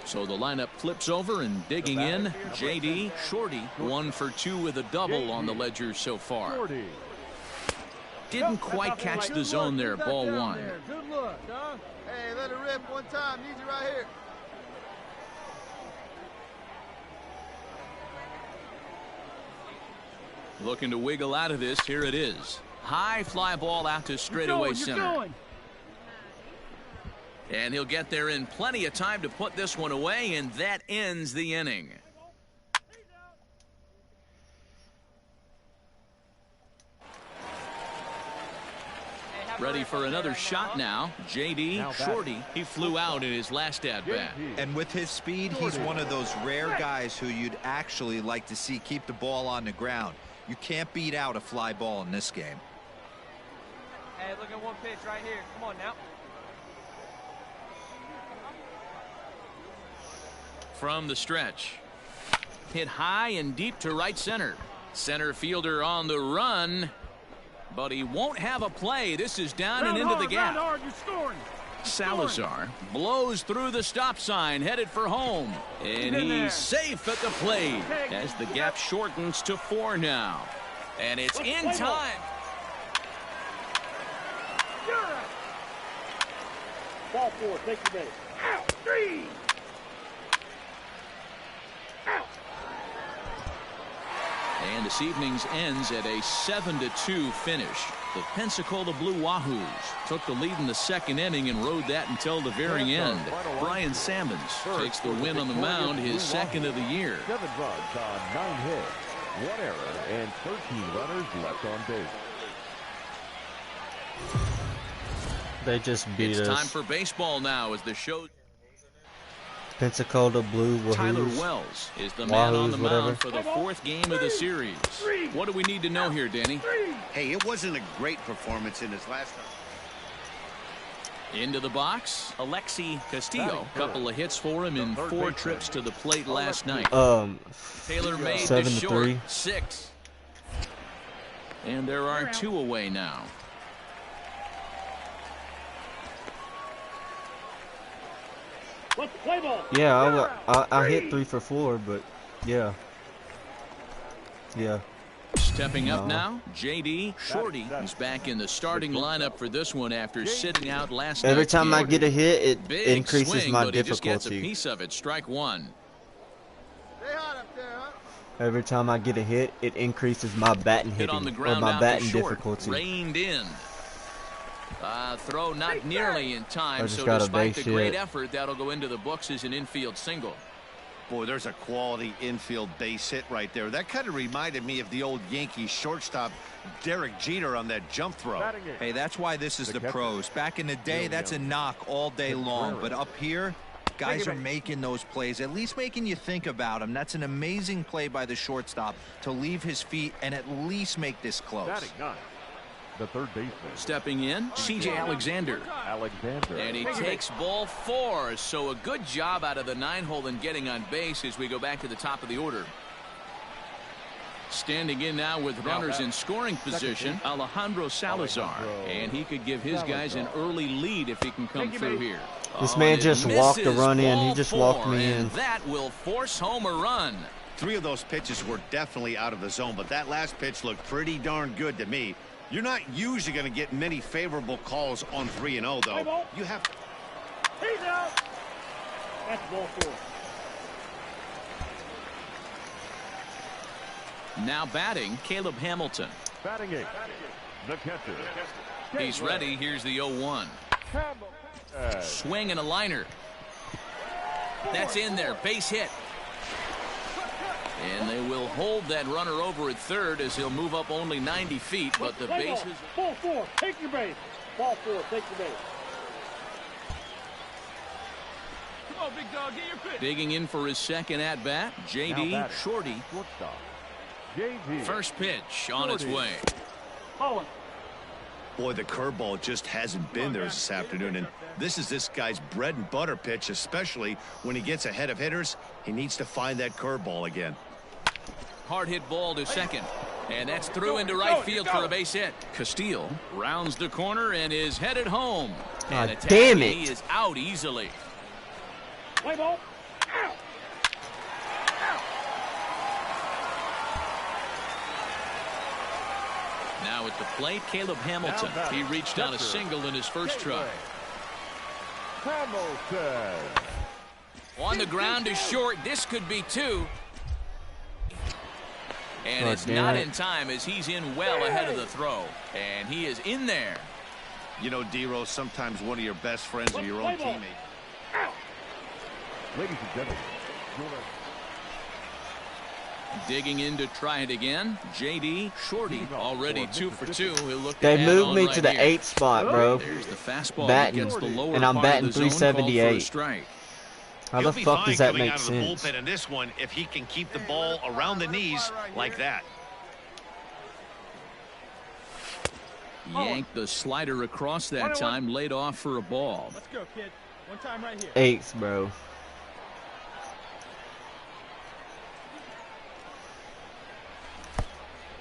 So the lineup flips over, and digging in, JD Shorty, 1 for 2 with a double on the ledger so far. Didn't quite catch the zone there, ball 1. Good look, huh? Hey, let it rip one time. Need you right here. Looking to wiggle out of this. Here it is. High fly ball out to straightaway center. And he'll get there in plenty of time to put this one away, and that ends the inning. Ready for another shot now. JD Shorty. He flew out in his last at-bat. And with his speed, he's one of those rare guys who you'd actually like to see keep the ball on the ground. You can't beat out a fly ball in this game. Hey, look at one pitch right here. Come on now. From the stretch. Hit high and deep to right center. Center fielder on the run. But he won't have a play. This is down and into the gap. Salazar blows through the stop sign, headed for home. And he's safe at the plate as the gap shortens to 4 now. And it's in time. Ball 4. Take your base. Out. 3. And this evening's ends at a 7-2 finish. The Pensacola Blue Wahoos took the lead in the second inning and rode that until the very end. Brian Sammons takes the win on the mound, his second of the year. 7 runs on 9 hits, 1 error, and 13 runners left on base. They just beat It's us. time for baseball now as the show. Pensacola Blue Wahoos. Tyler Wells is the man on the mound whatever. for the 4th game of the series. What do we need to know here, Danny? Hey, it wasn't a great performance in his last time. Into the box, Alexi Castillo. Couple of hits for him in 4 trips to the plate last night. Taylor made the 7-3. short 6. And there are 2 away now. Let's play ball. Yeah, I hit 3 for 4, but Yeah. Yeah. Stepping up now, J.D. Shorty is back in the starting lineup for this one after sitting out last night. Every time I get a hit, it Big increases swing, my but he just gets a difficulty. piece of it. Strike one. Stay hot up there, huh? Every time I get a hit, it increases my batting Hit hitting on the or ground my out batting to short. difficulty. Reined in. Throw not nearly in I time, just so got a despite base the great hit. effort, that'll go into the books as an infield single. Boy, there's a quality infield base hit right there. That kind of reminded me of the old Yankees shortstop Derek Jeter on that jump throw. Hey, that's why this is the pros. Back in the day, that's a knock all day long. But up here, guys are making those plays, at least making you think about them. That's an amazing play by the shortstop to leave his feet and at least make this close. The third baseman. Stepping in, C.J. Alexander. And he takes ball 4, so a good job out of the 9-hole in getting on base as we go back to the top of the order. Standing in now with runners in scoring position, Alejandro Salazar. And he could give his guys an early lead if he can come through here. This man just walked the run in. He just walked me in. And that will force home a run. 3 of those pitches were definitely out of the zone, but that last pitch looked pretty darn good to me. You're not usually going to get many favorable calls on 3-0, though. You have. He's out. That's ball 4. Now batting, Caleb Hamilton. Batting 8, the catcher. He's ready. Here's the 0-1. Swing and a liner. That's in there. Base hit. And they will hold that runner over at third as he'll move up only 90 feet, but the bases. Ball 4, take your base. Ball 4, take your base. Come on, big dog, get your pitch. Digging in for his second at bat, J.D. Shorty. First pitch on its way. Holland. Boy, the curveball just hasn't been there this afternoon, and this is this guy's bread and butter pitch, especially when he gets ahead of hitters. He needs to find that curveball again. Hard hit ball to second, and that's through into right field for a base hit. Castillo rounds the corner and is headed home. And damn it. He is out easily. Play ball. Out. Now at the plate, Caleb Hamilton. He reached on a single in his first try. Hamilton. On the ground is short. This could be 2. And it's not in time as he's in well ahead of the throw. And he is in there. You know, D-Rose, sometimes one of your best friends are your own teammate. Ladies and gentlemen, Digging in to try it again, J.D. Shorty already 2 for 2. He'll look They to moved add me on to right the here. 8th spot, bro. There's the fastball Batting, against the lower and I'm part of batting the zone, called for a 378. strike. How the fuck does that make out of sense? the bullpen in this one if he can keep the ball around the knees like that. Yanked the slider across that time, laid off for a ball. Let's go, kid. One time right here. 8th, bro.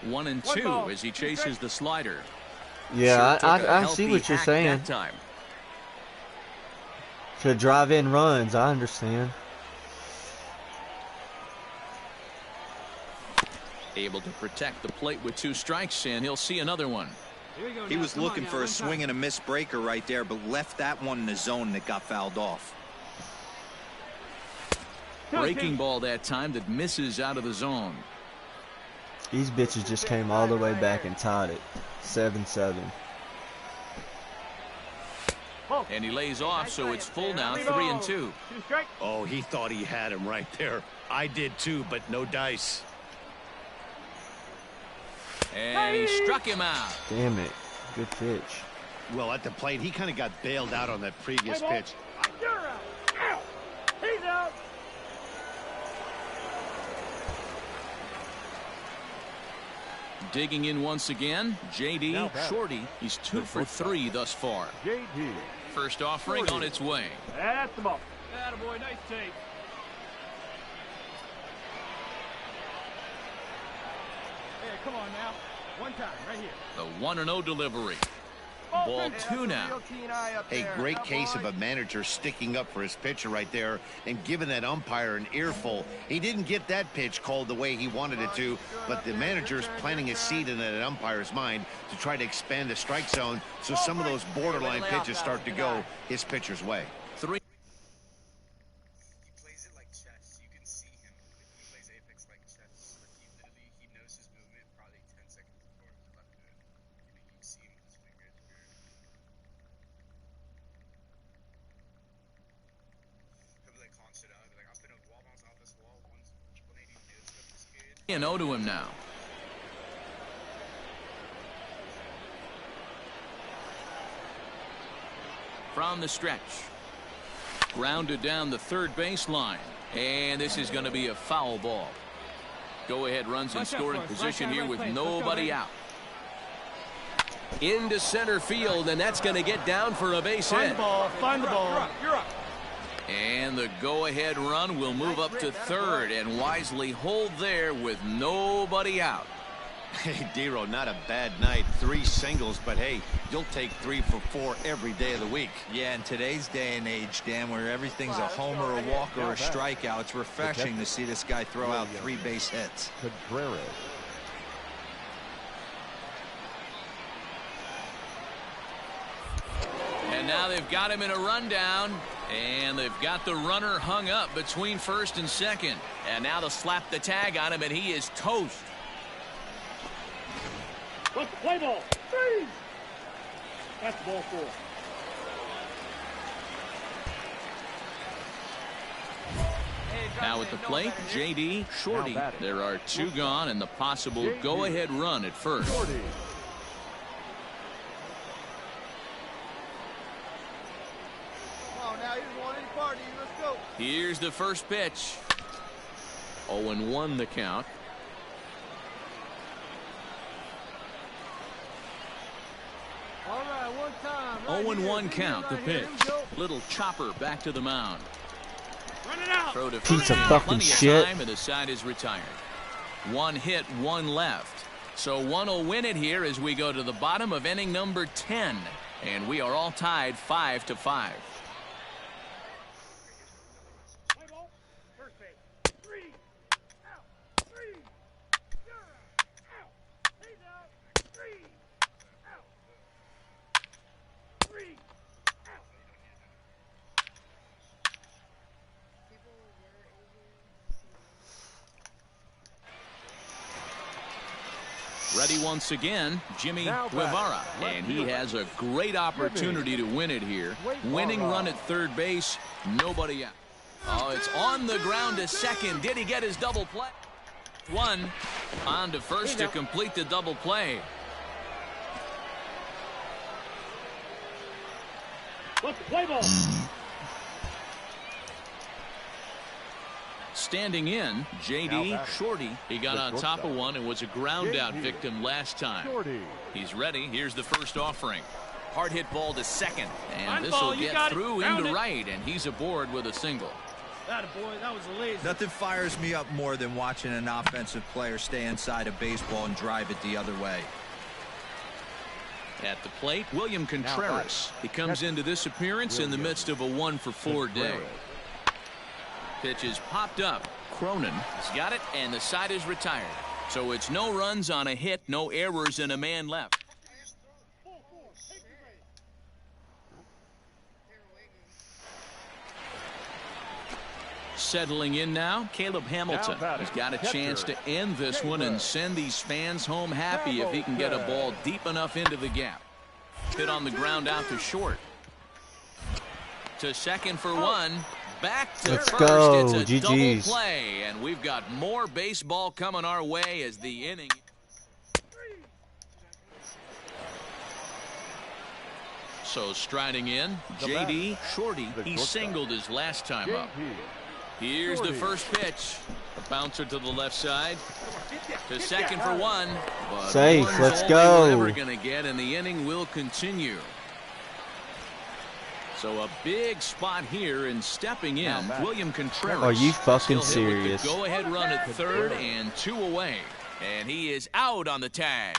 One and two as he chases the slider. Yeah, Sure took a I see healthy what you're hack saying. that time. To drive in runs, I understand. Able to protect the plate with 2 strikes, and he'll see another one. He was looking for a swing and a miss breaker right there, but left that one in the zone that got fouled off. Breaking ball that time that misses out of the zone. These bitches just came all the way back and tied it. 7-7. And he lays off, so it's full now, 3-2. Oh, he thought he had him right there. I did too, but no dice. And he struck him out. Damn it. Good pitch. Well, at the plate, he kind of got bailed out on that previous pitch. You're out. Out. He's out. Digging in once again, J.D. Shorty. He's 2 for 3 thus far. J.D. First offering on its way. That's the ball. Attaboy, nice take. Hey, come on now. One time, right here. The 1-0 delivery. Ball 2 now. A great case of a manager sticking up for his pitcher right there and giving that umpire an earful. He didn't get that pitch called the way he wanted it to, but the manager's planting a seed in that umpire's mind to try to expand the strike zone so some of those borderline pitches start to go his pitcher's way. 3. And 0 to him now. From the stretch. Grounded down the third baseline. And this is going to be a foul ball. Go ahead runs in scoring position here with nobody out. Into center field, and that's going to get down for a base hit. Find the ball. Find the ball. You're up. And the go-ahead run will move up to third and wisely hold there with nobody out. Hey, Dero, not a bad night. 3 singles, but hey, you'll take 3 for 4 every day of the week. Yeah, in today's day and age, Dan, where everything's a homer, a walk, or a strikeout, it's refreshing to see this guy throw out 3 base hits. Contreras. And now they've got him in a rundown. And they've got the runner hung up between first and second. And now they'll slap the tag on him, and he is toast. Let's play ball. 3. That's ball 4. Now at the plate, J.D. Shorty. There are 2 gone and the possible go-ahead run at first. Here's the first pitch. 0-1 the count. All right, 0-1 count, the pitch. Little chopper back to the mound. Run it out. Throw to Piece of first, fucking plenty shit. of time, and the side is retired. 1 hit, 1 left. So one will win it here as we go to the bottom of inning number 10. And we are all tied 5-5. Ready once again, Jimmy Guevara, and he has a great opportunity to win it here. Winning run at third base, nobody out. Oh, it's on the ground to second. Did he get his double play? 1 on to first to complete the double play. Let's play ball. Standing in, J.D. Shorty. He got on top of one and was a ground out victim last time. He's ready. Here's the first offering. Hard hit ball to second. And this will get through into right, and he's aboard with a single. That was a lazy. Nothing fires me up more than watching an offensive player stay inside a baseball and drive it the other way. At the plate, William Contreras. He comes into this appearance in the midst of a 1-for-4 day. Pitch is popped up. Cronin has got it, and the side is retired. So it's no runs on a hit, no errors, and a man left. Settling in now, Caleb Hamilton. He's got a chance to end this one and send these fans home happy if he can get a ball deep enough into the gap. Hit on the ground out to short. To second for 1. Back to Let's first. go. It's a double GG's. play, and we've got more baseball coming our way as the inning. So striding in, J.D. Shorty. He singled his last time up. Here's the first pitch. A bouncer to the left side. To second for 1. But Safe. one's Let's all go. they were going to get, and the inning will continue. So a big spot here, and stepping in, William Contreras. Are you fucking Still hit with serious? the go-ahead run at third and 2 away. And he is out on the tag.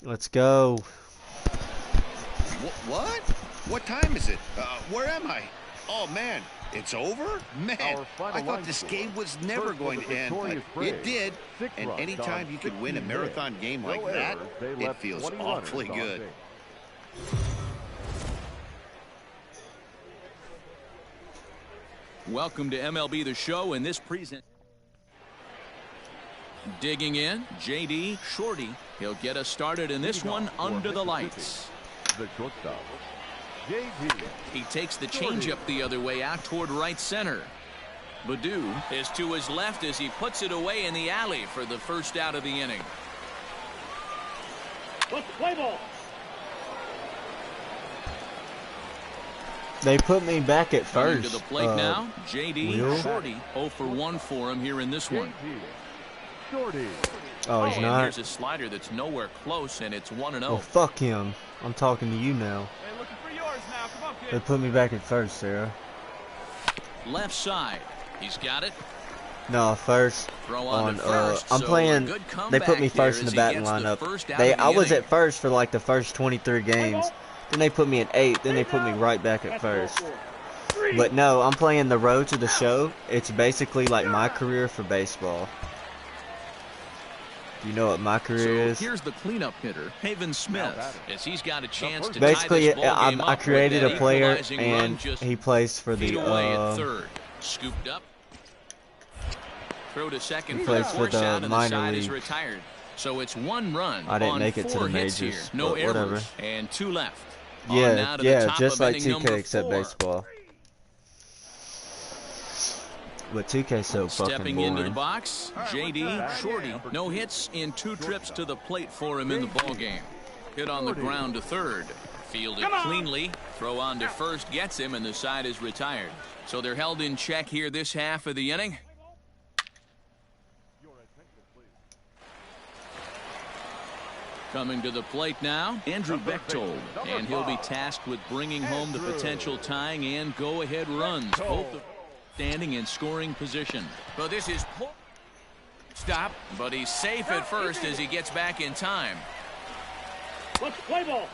Let's go. What? What time is it? Where am I? Oh, man. It's over? Man, I thought this game was never going to end, but it did. And anytime you can win a marathon game like that, it feels awfully good. Welcome to MLB The Show, and this present. Digging in, J.D. Shorty. He'll get us started in this one under the lights. The shortstop, J.D. He takes the changeup the other way out toward right center. Baddoo is to his left as he puts it away in the alley for the first out of the inning. Let's play ball. They put me back at Coming first. to the plate now, J.D. Will? Shorty 0 for 1 for him here in this one. Shorty. Oh, he's And not. here's a slider that's nowhere close, and it's 1-0. Oh, fuck him. I'm talking to you now. Hey, looking for yours now. Come on, They kid. put me back at first, Sarah. Left side. He's got it. No, first Throw on on to first, I'm so playing. a good They put me comeback first here in as the he batting gets the lineup. first out They of the I was inning. at first for like the first 23 games. Then they put me at 8. Then they put me right back at first. But no, I'm playing the road to the show. It's basically like my career for baseball. Do you know what my career is? Here's the cleanup hitter, Haven Smith, as he's got a chance to Basically, tie this ball game I up created with a that player, equalizing run and just he plays for feet the. away at third. Scooped up. Throw to second He for the plays for force the out, and the minor side is league. retired. So it's 1 run I didn't on make it to 4 the hits majors, here. No but whatever. errors and 2 left. On now Yeah, to the yeah, top just of like inning 2K number except 4. baseball. But 2K's so fucking Stepping into the boring. box, J.D. Shorty. No hits in 2 trips to the plate for him in the ball game. Hit on the ground to third. Fielded cleanly. Throw on to first gets him, and the side is retired. So they're held in check here this half of the inning. Coming to the plate now, Andrew Bechtold, and he'll be tasked with bringing home the potential tying and go-ahead runs, both standing in scoring position. But this is stop, but he's safe at first as he gets back in time. Let's play ball.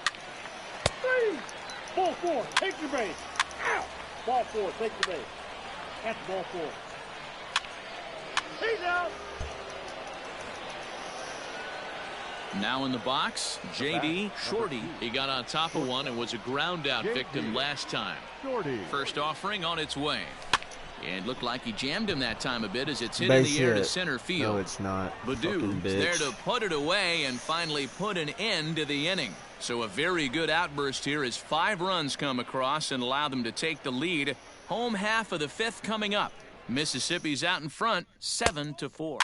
3. Ball 4. Take your base. Out. Ball 4. Take the base. That's ball 4. He's out. Now in the box, J.D. Shorty. He got on top of one and was a ground out victim last time. First offering on its way. And looked like he jammed him that time a bit as it's hit in the air to center field. No, it's not. Baddoo is there to put it away and finally put an end to the inning. So a very good outburst here as 5 runs come across and allow them to take the lead. Home half of the 5th coming up. Mississippi's out in front, 7-4.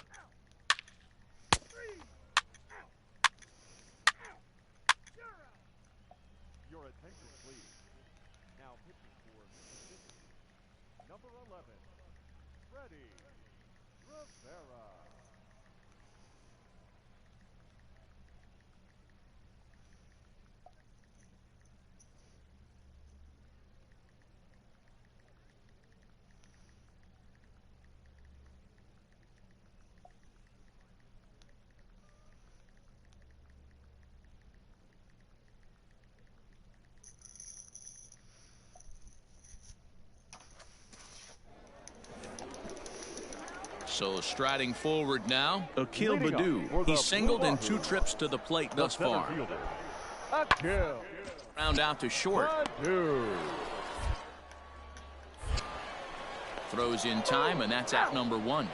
So striding forward now, Akil Baddoo. He's singled in 2 trips to the plate thus far. Round out to short. Throws in time, and that's out number 1.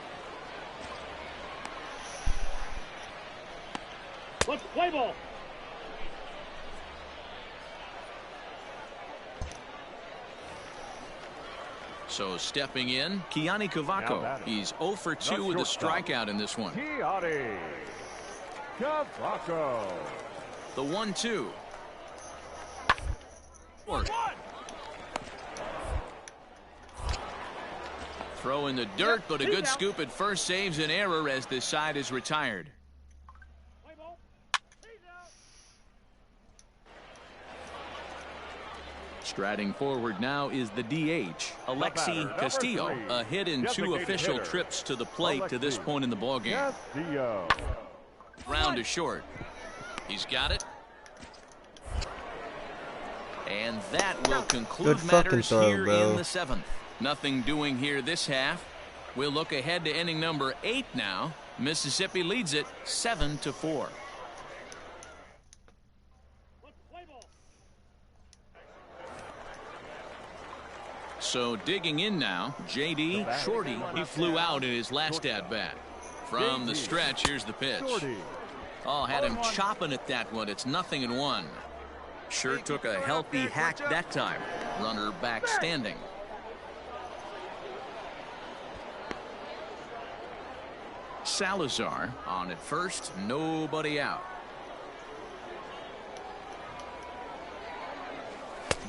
Let's play ball. So stepping in, Kiani Cavaco. He's 0 for 2 with a strikeout in this one. Kiani Cavaco. The 1-2. Throw in the dirt, but a good scoop at first saves an error as this side is retired. Striding forward now is the DH, Alexi Castillo. A hit in 2 official trips to the plate to this point in the ballgame. Round to short. He's got it. And that will conclude Good fucking matters throw, here bro. in the 7th. Nothing doing here this half. We'll look ahead to inning number 8 now. Mississippi leads it 7-4. So digging in now, J.D. Shorty. He flew out in his last at-bat. From the stretch, here's the pitch. Oh, had him chopping at that one. It's 0-1. Sure took a healthy hack that time. Runner back standing. Salazar on at first, nobody out.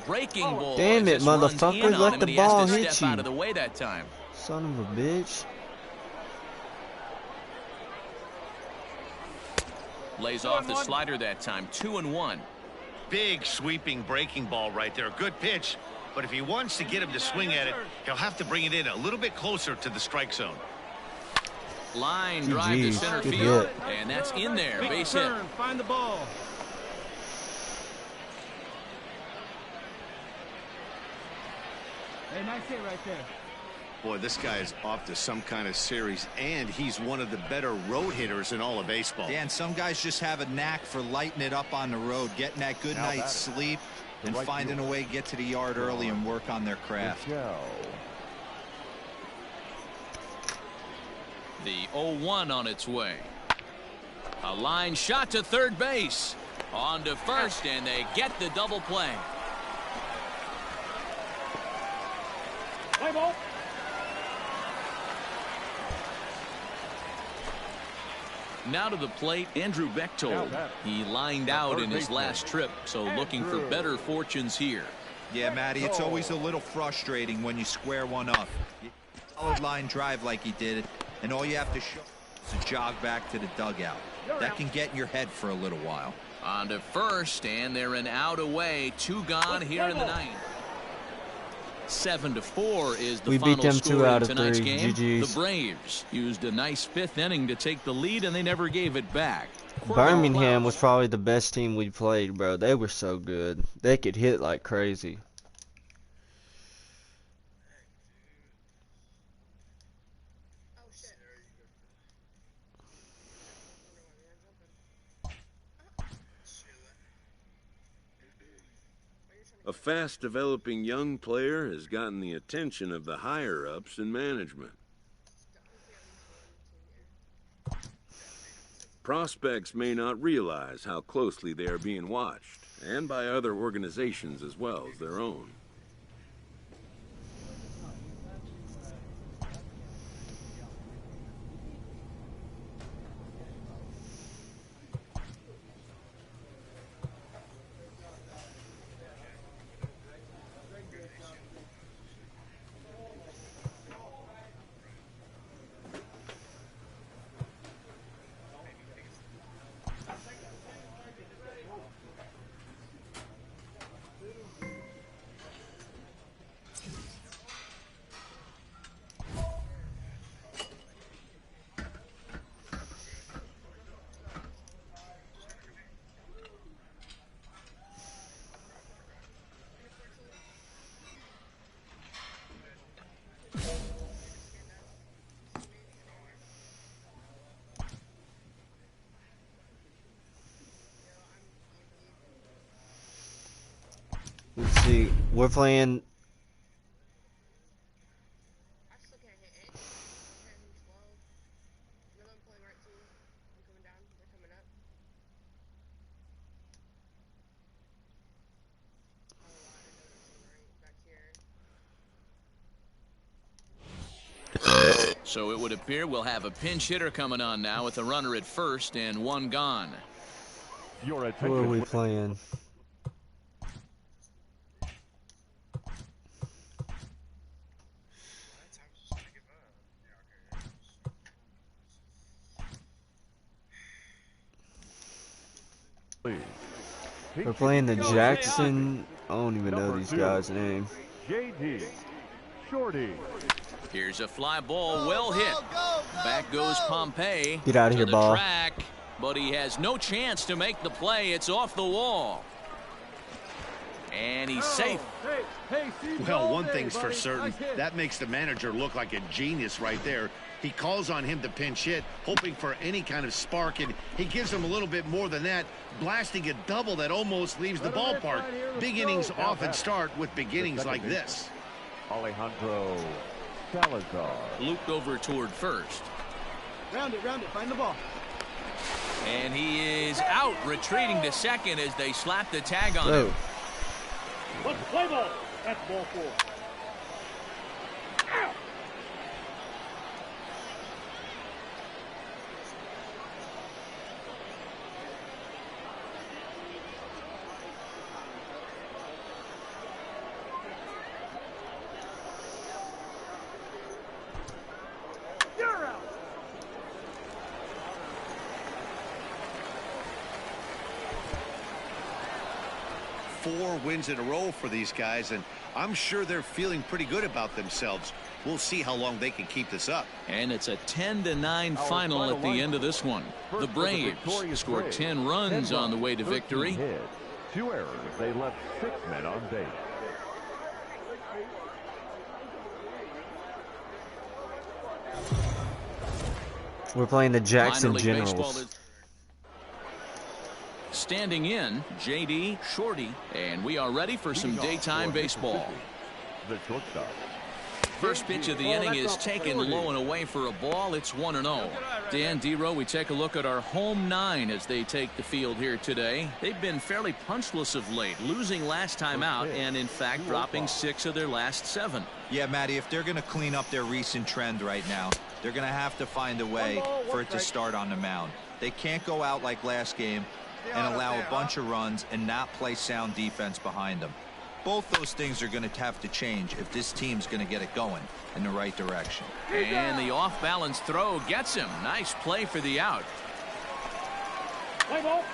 Breaking ball. Damn it, motherfucker. Let the ball hit step you. Out of the way that time. Son of a bitch. Lays off the slider that time. 2-1. Big sweeping breaking ball right there. Good pitch. But if he wants to get him to swing at it, he'll have to bring it in a little bit closer to the strike zone. Line drive to center good field. hit. And that's in there. Base hit. Find the ball. Hey, nice hit right there. Boy, this guy is off to some kind of series, and he's one of the better road hitters in all of baseball. Yeah, and some guys just have a knack for lighting it up on the road, getting that good night's sleep, and finding a way to get to the yard early and work on their craft. The 0-1 on its way. A line shot to third base. On to first, and they get the double play. Play ball. Now to the plate, Andrew Bechtold. He lined out in his last trip, so looking for better fortunes here. Yeah, Matty, it's always a little frustrating when you square one up. Solid line drive like he did, and all you have to show is to jog back to the dugout. That can get in your head for a little while. On to first, and they're an out away. 2 gone here in the 9th. 7-4 is the We final beat them score 2 out in of tonight's 3. game. GG's. The Braves used a nice 5th inning to take the lead, and they never gave it back. Birmingham was probably the best team we played, bro. They were so good. They could hit like crazy. A fast-developing young player has gotten the attention of the higher-ups in management. Prospects may not realize how closely they are being watched, and by other organizations as well as their own. Let's see. We're playing. So it would appear we'll have a pinch hitter coming on now with a runner at first and 1 gone. Who are we playing? We're playing the Jackson. I don't even know these guys' name. J.D. Shorty. Here's a fly ball, well hit. Back goes Pompey. Get out of here, to the ball. track. but he has no chance to make the play. It's off the wall. And he's safe. Well, one thing's for certain. That makes the manager look like a genius right there. He calls on him to pinch hit, hoping for any kind of spark, and he gives him a little bit more than that, blasting a double that almost leaves the ballpark. Big innings often start with beginnings like this. Alejandro Salazar. Looped over toward first. Round it, find the ball. And he is out, retreating to second as they slap the tag on him. Let's play ball. That's ball 4. Ow. You're out. 4 wins in a row for these guys, and I'm sure they're feeling pretty good about themselves. We'll see how long they can keep this up. And it's a 10-9 final at the end of this one. The Braves scored 10 runs on the way to victory. Hits, 2 errors. They left 6 men on base. We're playing the Jackson Generals. Baseball is standing in, J.D. Shorty, and we are ready for some daytime baseball. The shortstop. First pitch of the inning is taken low and away for a ball. It's 1-0. Dan Dero, we take a look at our home 9 as they take the field here today. They've been fairly punchless of late, losing last time out and, in fact, dropping 6 of their last 7. Yeah, Matty, if they're going to clean up their recent trend right now, they're going to have to find a way for it to start on the mound. They can't go out like last game and allow a bunch of runs and not play sound defense behind them. Both those things are going to have to change if this team's going to get it going in the right direction. And the off-balance throw gets him. Nice play for the out. Play ball.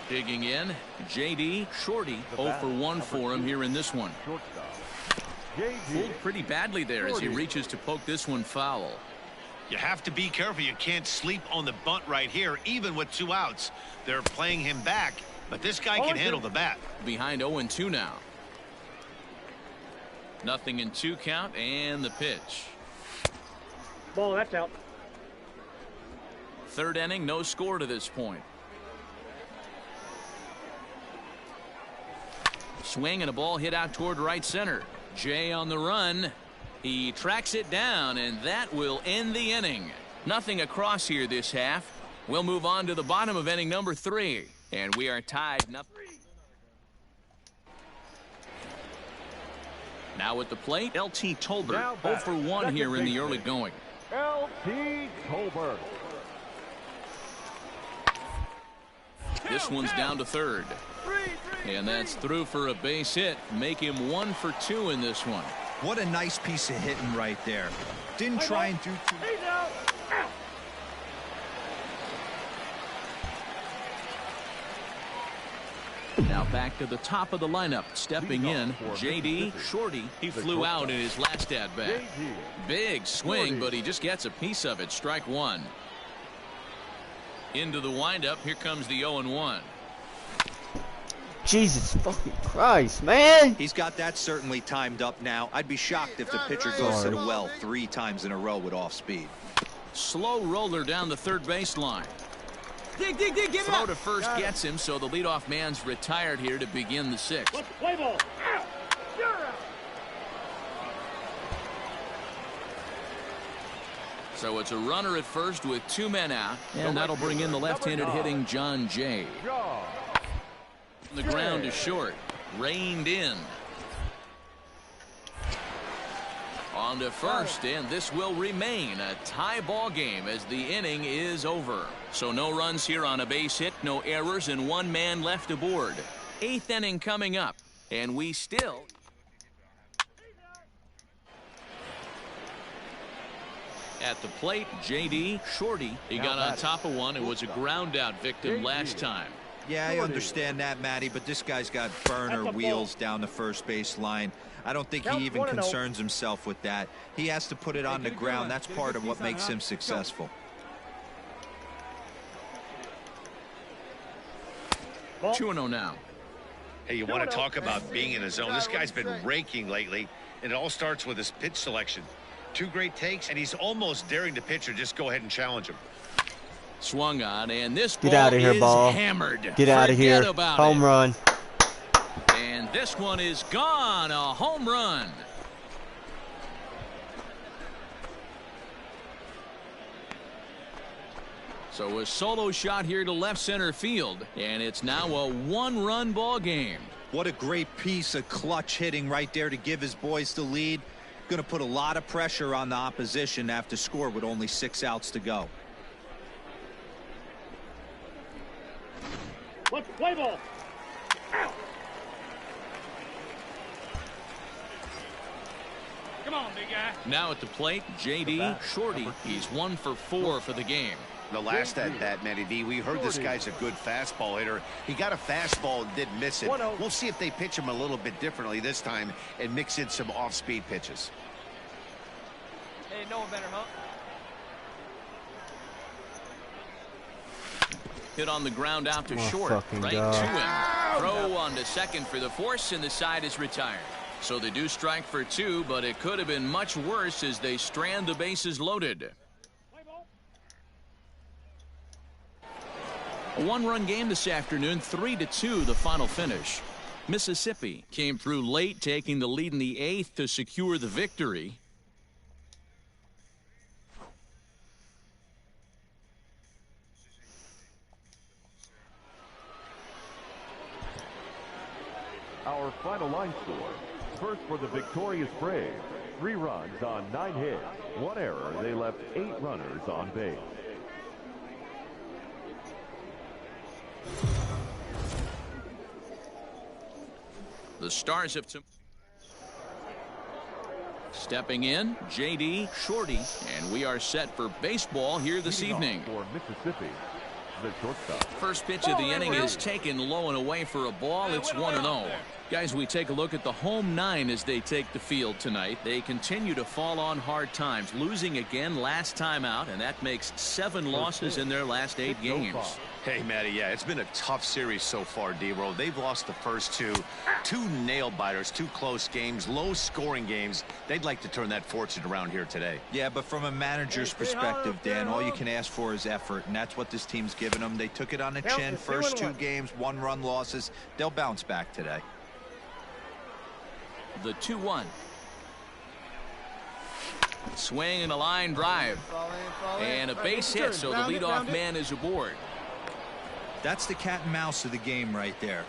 Digging in, J.D. Shorty, 0 for 1 for him here in this one. Fooled pretty badly there as he reaches to poke this one foul. You have to be careful. You can't sleep on the bunt right here, even with 2 outs. They're playing him back, but this guy can handle the bat. Behind 0-2 now. 0-2 count, and the pitch. Ball, that's out. Third inning, no score to this point. Swing and a ball hit out toward right center. Jay on the run. He tracks it down, and that will end the inning. Nothing across here this half. We'll move on to the bottom of inning number 3, and we are tied. Now at the plate, L.T. Tolbert, 0 for 1 here in the early going. L.T. Tolbert. This one's down to third. And that's through for a base hit. Make him 1 for 2 in this one. What a nice piece of hitting right there. Didn't try and do too much. Now back to the top of the lineup. Stepping in, J.D. Shorty. He flew out in his last at-bat. Big swing, but he just gets a piece of it. Strike 1. Into the windup. Here comes the 0-1. Jesus fucking Christ, man. He's got that certainly timed up now. I'd be shocked if the pitcher goes to the well 3 times in a row with off speed. Slow roller down the third baseline. Dig, give it Throw up. to first gets him, so the leadoff man's retired here to begin the 6th. Let's play ball. Out. You're out. So it's a runner at first with 2 men out, and that'll bring in the left-handed hitting John Jay. The ground is short. Reined in. On to first, and this will remain a tie ball game as the inning is over. So no runs here on a base hit, no errors, and 1 man left aboard. 8th inning coming up, and we still... At the plate, J.D. Shorty. He got on top of one. It was a ground out victim last time. Yeah, I understand that, Matty, but this guy's got burner wheels down the first base line. I don't think he even concerns himself with that. He has to put it on the ground. That's part of what makes him successful. 2-0 now. Hey, you want to talk about being in a zone? This guy's been raking lately, and it all starts with his pitch selection. 2 great takes, and he's almost daring the pitcher just go ahead and challenge him. Swung on, and this Get ball out of here, is ball. hammered. Get out of here. About Home it. run. And this one is gone. A home run. So a solo shot here to left center field, and it's now a 1-run ball game. What a great piece of clutch hitting right there to give his boys the lead. Going to put a lot of pressure on the opposition to have to score with only 6 outs to go. Let's play ball. Out. Come on, big guy. Now at the plate, J.D. Shorty. He's 1 for 4 for the game. The last at bat, Matty D, we heard this guy's a good fastball hitter. He got a fastball and didn't miss it. We'll see if they pitch him a little bit differently this time and mix in some off-speed pitches. Hey, no one better, huh? Hit on the ground out to short. Right to him. Throw on to second for the force, and the side is retired. So they do strike for 2, but it could have been much worse as they strand the bases loaded. A 1-run game this afternoon, 3-2 the final finish. Mississippi came through late, taking the lead in the 8th to secure the victory. Our final line score. First for the victorious Braves. 3 runs on 9 hits. 1 error. They left 8 runners on base. The Stars have stepping in, J.D. Shorty, and we are set for baseball here this evening. For Mississippi, the shortstop. First pitch of the inning is taken low and away for a ball. It's 1-0. Guys, we take a look at the home 9 as they take the field tonight. They continue to fall on hard times, losing again last time out, and that makes 7 losses in their last 8 games. Hey, Matty, yeah, it's been a tough series so far, D-Roll. They've lost the first 2 nail-biters, 2 close games, low-scoring games. They'd like to turn that fortune around here today. Yeah, but from a manager's perspective, Dan, all you can ask for is effort, and that's what this team's given them. They took it on the chin. First 2 games, 1-run losses. They'll bounce back today. The 2-1. Swing and a line drive. And a base hit, so the leadoff man is aboard. That's the cat and mouse of the game right there.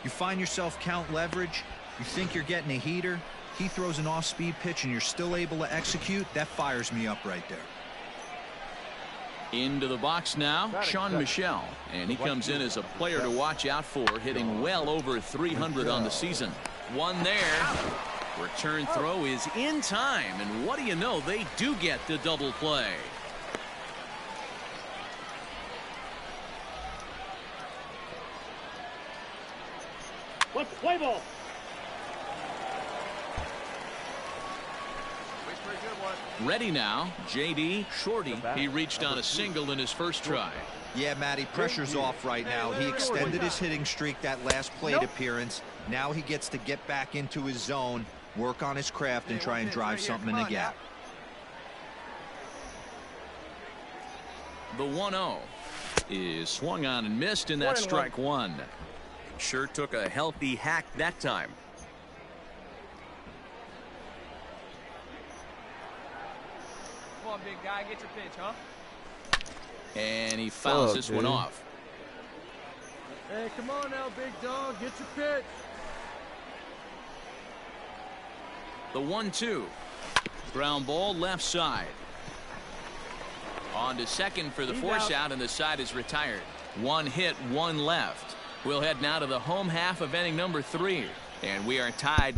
You find yourself count leverage, you think you're getting a heater, he throws an off-speed pitch and you're still able to execute. That fires me up right there. Into the box now, Sean Michelle, and he comes in as a player to watch out for, hitting well over 300 on the season. One there. Return throw is in time, and what do you know, they do get the double play. Let's play ball. Ready now, J.D. Shorty. He reached on a single in his first try. Yeah, Matty, pressure's off right now. He extended his hitting streak that last plate appearance. Now he gets to get back into his zone, work on his craft, and try and drive something in the gap. The 1-0 is swung on and missed, and that's strike 1. Sure took a healthy hack that time. Come on, big guy, get your pitch, huh? And he fouls this one off. Hey, come on now, big dog, get your pitch. The 1-2. Ground ball left side. On to second for the force out, and the side is retired. 1 hit, 1 left. We'll head now to the home half of inning number 3, and we are tied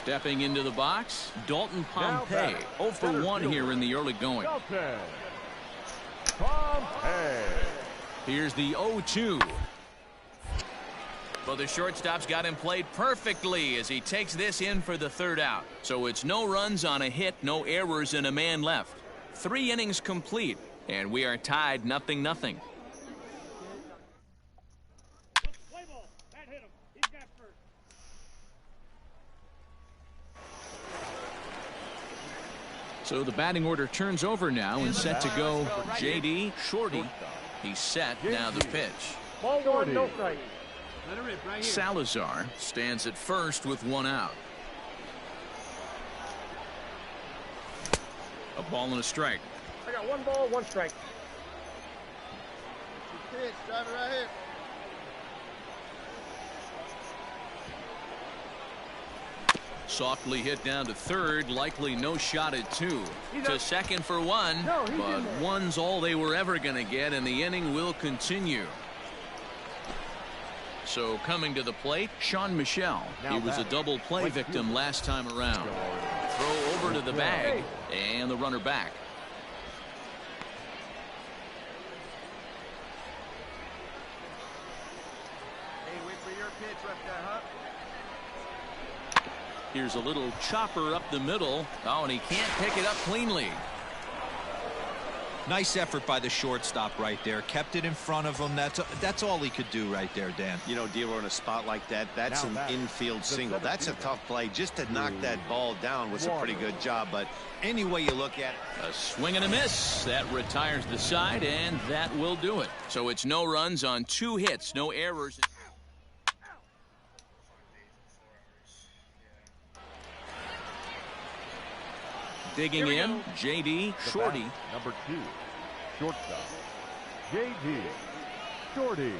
Stepping into the box, Dalton Pompey. 0 for 1 here in the early going. Dalton Pompey. Here's the 0-2. Well, the shortstop's got him played perfectly as he takes this in for the third out. So it's no runs on a hit, no errors, and a man left. 3 innings complete, and we are tied 0-0. So the batting order turns over now and set to go J.D. Shorty. He's set. Now the pitch. Ball 1, no strike. Salazar stands at first with 1 out. A ball and a strike. I got 1 ball, 1 strike. Pitch, drive it right here. Softly hit down to third, likely no shot at 2. To second for 1, but 1's all they were ever going to get, and the inning will continue. So coming to the plate, Sean Michelle. He was a double play victim last time around. Throw over to the bag, and the runner back. Hey, wait for your pitch right there, huh? Here's a little chopper up the middle. Oh, and he can't pick it up cleanly. Nice effort by the shortstop right there. Kept it in front of him. That's all he could do right there, Dan. You know, D'Lo, in a spot like that, that's an infield single. That's a tough play. Just to knock that ball down was a pretty good job. But any way you look at it. A swing and a miss. That retires the side, and that will do it. So it's no runs on 2 hits, no errors. Digging in, J.D. Shorty. Number 2, shortstop, J.D. Shorty.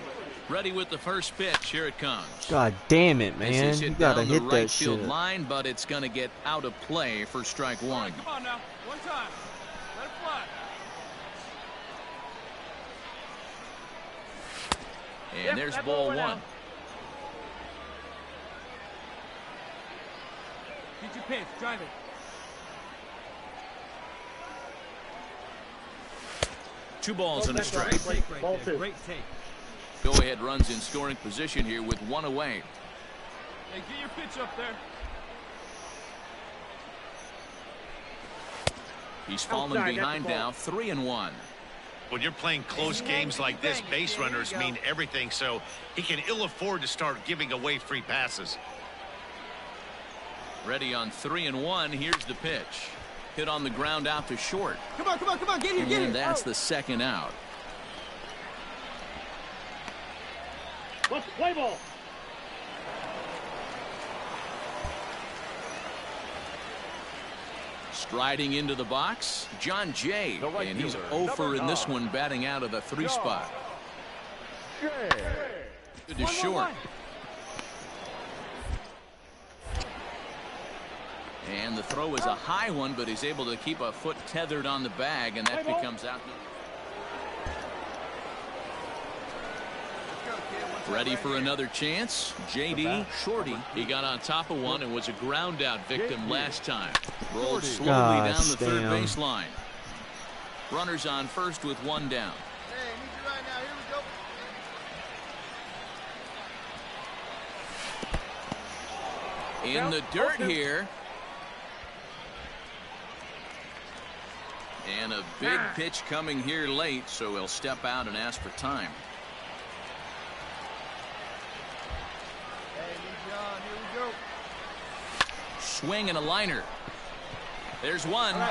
Ready with the first pitch. Here it comes. God damn it, This man. is You hit gotta down the hit right that field shit. line, but it's going to get out of play for strike 1. Come on now. 1 time. Let it fly. And there's ball 1. Get your pitch. Drive it. 2 balls and a strike. Ball 2. Great take. Go-ahead runs in scoring position here with 1 away. Hey, get your pitch up there. He's fallen Outside, behind that's the now, 3-1. When you're playing close games like this, base runners mean everything, so he can ill afford to start giving away free passes. Ready on 3-1. Here's the pitch. Hit on the ground out to short. Come on, get here, get here. And that's the second out. Let's play ball. Striding into the box, John Jay. The right And he's fielder, 0 for number in this 9. one, batting out of the 3 spot. Jay. Good to short. And the throw is a high one, but he's able to keep a foot tethered on the bag, and that becomes out. Ready for another chance. J.D. Shorty. He got on top of one and was a ground out victim last time. Rolled slowly down the third baseline. Runners on first with 1 down. Hey, need you right now. Here we go. In the dirt here. And a big pitch coming here late, so he'll step out and ask for time. Hey, need you on. Here we go. Swing and a liner. There's one. Turn.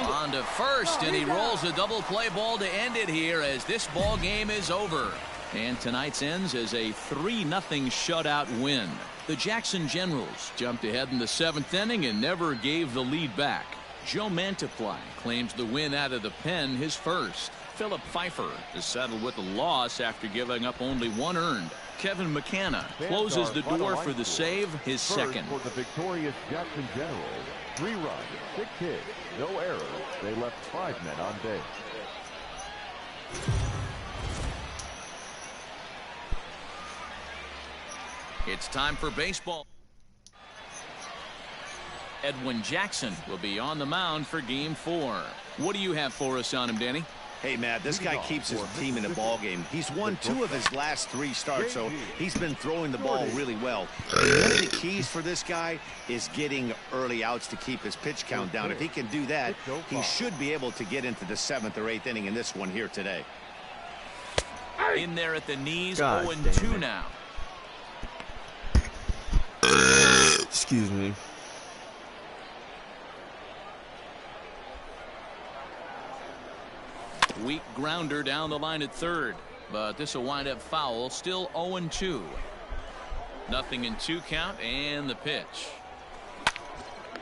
On to first, and he rolls a double play ball to end it here as this ball game is over. And tonight's ends as a 3-0 shutout win. The Jackson Generals jumped ahead in the 7th inning and never gave the lead back. Joe Mantiply claims the win out of the pen, his first. Philip Pfeiffer is settled with a loss after giving up only 1 earned. Kevin McCanna closes the door for the save, his second. For the victorious Jackson Generals, 3 runs, 6 hits, no errors. They left 5 men on base. It's time for baseball. Edwin Jackson will be on the mound for game 4. What do you have for us on him, Danny? Hey, Matt, this guy keeps his team in the ball game. He's won 2 of his last 3 starts, so he's been throwing the ball really well. And one of the keys for this guy is getting early outs to keep his pitch count down. If he can do that, he should be able to get into the 7th or 8th inning in this one here today. In there at the knees, 0-2 now. Excuse me. Weak grounder down the line at third, but this will wind up foul. Still 0-2. Nothing in 2 count, and the pitch.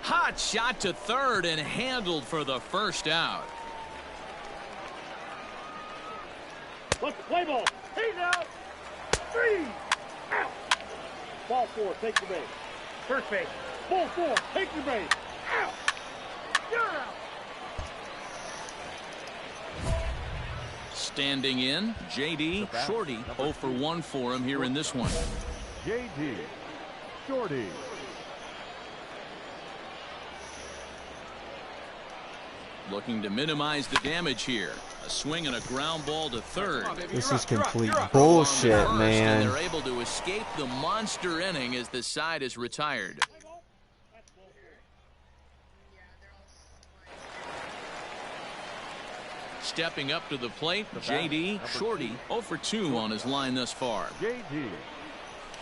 Hot shot to third and handled for the first out. Let's play ball. He's out. 3 out. Ball 4, take the base. First base. Ball 4, take the base. Out. You're out. Standing in, J.D. Shorty. 0 for 1 for him here in this one. J.D. Shorty. Looking to minimize the damage here. A swing and a ground ball to third. This is complete bullshit, man. And they're able to escape the monster inning as the side is retired. Stepping up to the plate, J.D. Shorty. 0 for 2 on his line thus far. J.D.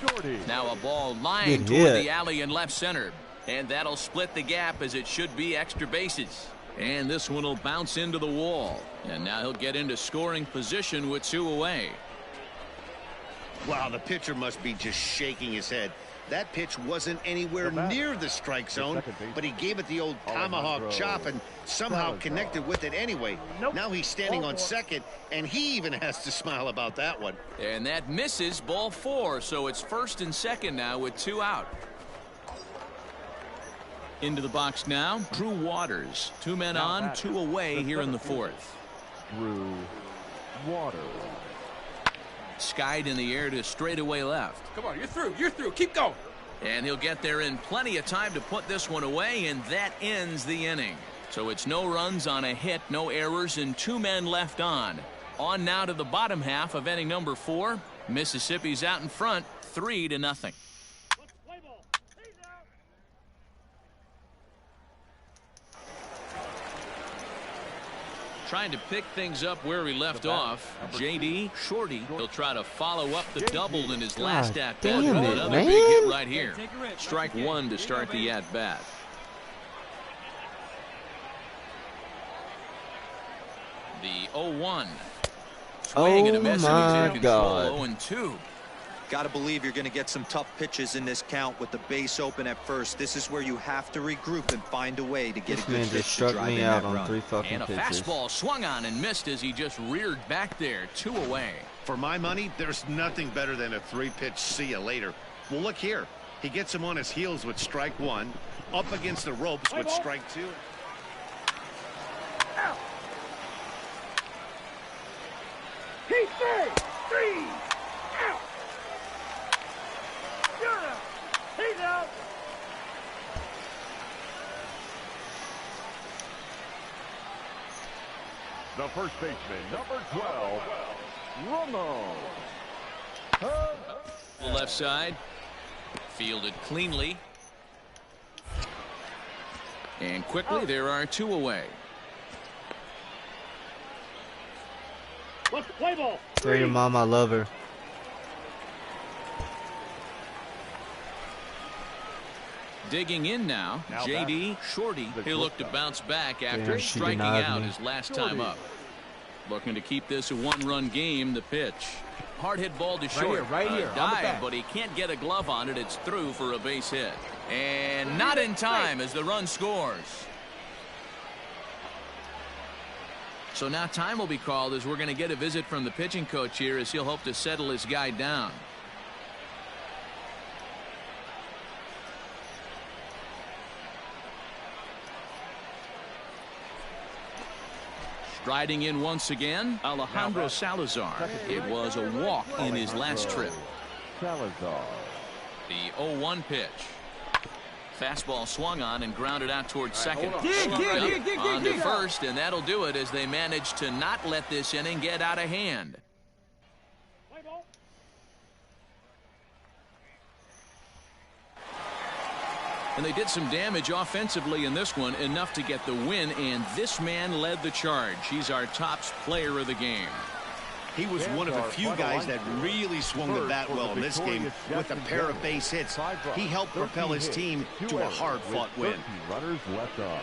Shorty. Now a ball lined toward the alley in left center. And that'll split the gap as it should be extra bases. And this one will bounce into the wall. And now he'll get into scoring position with 2 away. Wow, the pitcher must be just shaking his head. That pitch wasn't anywhere near the strike zone, but he gave it the old tomahawk chop and somehow connected with it anyway. Now he's standing on second, and he even has to smile about that one. And that misses, ball 4, so it's first and second now with 2 out. Into the box now, Drew Waters. 2 men on, 2 away here in the 4th. Drew Waters. Skied in the air to straightaway left. Come on, you're through, keep going. And he'll get there in plenty of time to put this one away, and that ends the inning. So it's no runs on a hit, no errors, and 2 men left on. On now to the bottom half of inning number 4. Mississippi's out in front, 3-0. Trying to pick things up where he left off. J.D. Shorty. He'll try to follow up the double in his last at-bat with another big hit right here. Strike 1 to start the at-bat. The 0-1. Swing and a miss, and he's in control. 0-2. Got to believe you're going to get some tough pitches in this count with the base open at first. This is where you have to regroup and find a way to get a good pitch to drive in that run. And a fastball swung on and missed as he just reared back there. 2 away. For my money, there's nothing better than a 3-pitch see you later. Well, look here. He gets him on his heels with strike 1, up against the ropes with strike 2. Out. He's 3 out. You're out. He's out. The first baseman, number 12, Romo. The left side. Fielded cleanly. And quickly, there are 2 away. Let's play ball. Tell your mom I love her. Digging in now, J.D. Shorty. He'll look to bounce back after striking out his last time up. Looking to keep this a 1-run game. The pitch. Hard hit ball to short. Right here. Dive, but he can't get a glove on it. It's through for a base hit. And not in time as the run scores. So now time will be called as we're going to get a visit from the pitching coach here as he'll hope to settle his guy down. Striding in once again, Alejandro Salazar. It was a walk in his last trip. Salazar. The 0-1 pitch. Fastball swung on and grounded out towards second. On to first, and that'll do it as they manage to not let this inning get out of hand. And they did some damage offensively in this one, enough to get the win, and this man led the charge. He's our top player of the game. He was one of the few guys that really swung the bat well in this game with a pair of base hits. He helped propel his team to a hard-fought win. Runners left on.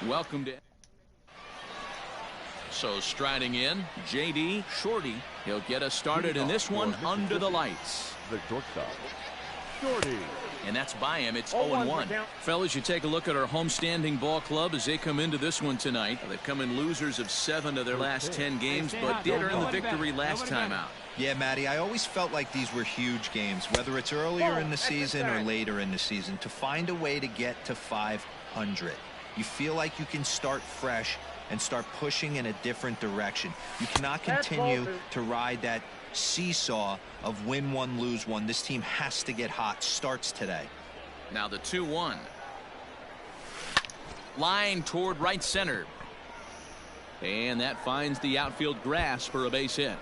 Welcome to... So striding in, J.D. Shorty. He'll get us started in this one under the lights. The shortstop, Shorty. And that's by him. It's 0-1. Fellas, you take a look at our homestanding ball club as they come into this one tonight. They've come in losers of 7 of their last 10 games, but did earn the victory last time out. Yeah, Matty, I always felt like these were huge games, whether it's earlier in the season or later in the season, to find a way to get to 500. You feel like you can start fresh and start pushing in a different direction. You cannot continue to ride that seesaw of win one, lose one. This team has to get hot. Starts today. Now the 2-1. Line toward right center. And that finds the outfield grass for a base hit.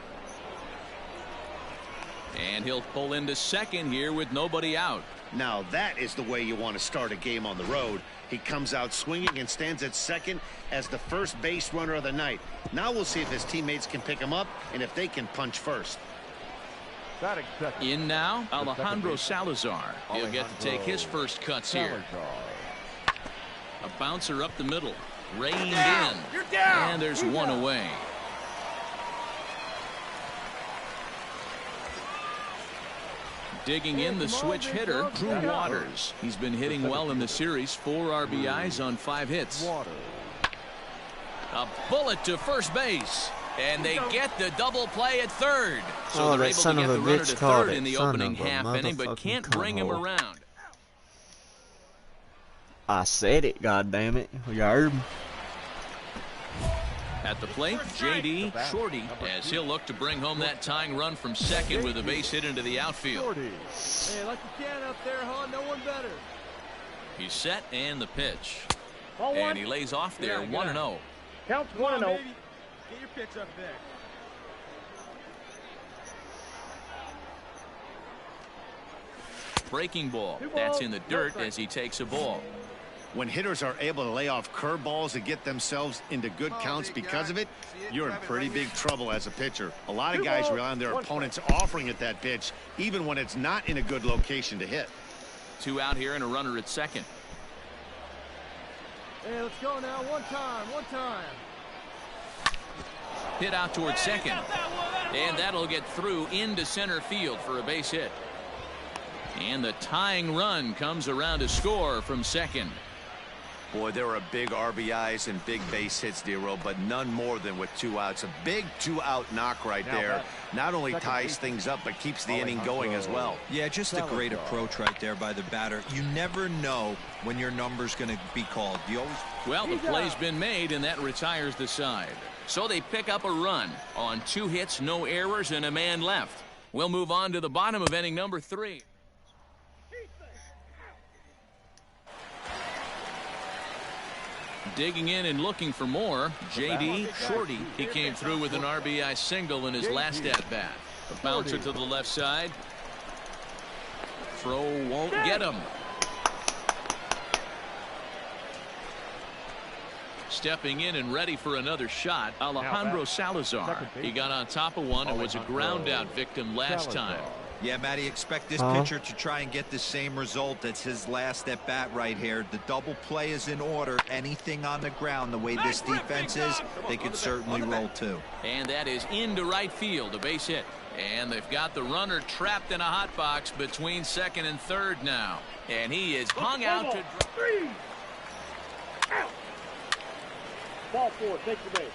And he'll pull into second here with nobody out. Now that is the way you want to start a game on the road. He comes out swinging and stands at second as the first base runner of the night. Now we'll see if his teammates can pick him up and if they can punch first. In now, Alejandro Salazar. He'll get to take his first cuts here. A bouncer up the middle. Reined in. You're down. And there's one away. Digging in the switch hitter, Drew Waters. He's been hitting well in the series. 4 RBIs on 5 hits. A bullet to first base. And they get the double play at third. So they're able to get the runner to third in the opening half inning, but can't bring him around. I said it, goddammit. You heard me. At the plate, J.D. Shorty, as he'll look to bring home that tying run from second with a base hit into the outfield. Hey, like you can up there, huh? No one better. He's set and the pitch. And he lays off there 1-0. Counts 1-0. Get your pitch up there. Breaking ball. That's in the dirt as he takes a ball. When hitters are able to lay off curveballs and get themselves into good counts because of it, you're in pretty big trouble as a pitcher. A lot of guys rely on their opponents offering at that pitch, even when it's not in a good location to hit. 2 out here and a runner at second. Hey, let's go now. One time. Hit out towards second. And that'll get through into center field for a base hit. And the tying run comes around to score from second. Boy, there are big RBIs and big base hits, Dero, but none more than with 2 outs. A big 2-out knock right there. Not only ties things up, but keeps the inning going as well. Yeah, just a great approach right there by the batter. You never know when your number's going to be called. You always... Well, the play's been made, and that retires the side. So they pick up a run on 2 hits, no errors, and a man left. We'll move on to the bottom of inning number 3. Digging in and looking for more, J.D. Shorty. He came through with an RBI single in his last at-bat. A bouncer to the left side. Throw won't get him. Stepping in and ready for another shot, Alejandro Salazar. He got on top of one and was a ground-out victim last time. Yeah, Matty, expect this pitcher to try and get the same result as his last at bat right here. The double play is in order. Anything on the ground, the way this defense is, they could certainly roll too. And that is into right field, a base hit. And they've got the runner trapped in a hot box between second and third now. And he is hung out to... 3. Out. Ball 4, take your base.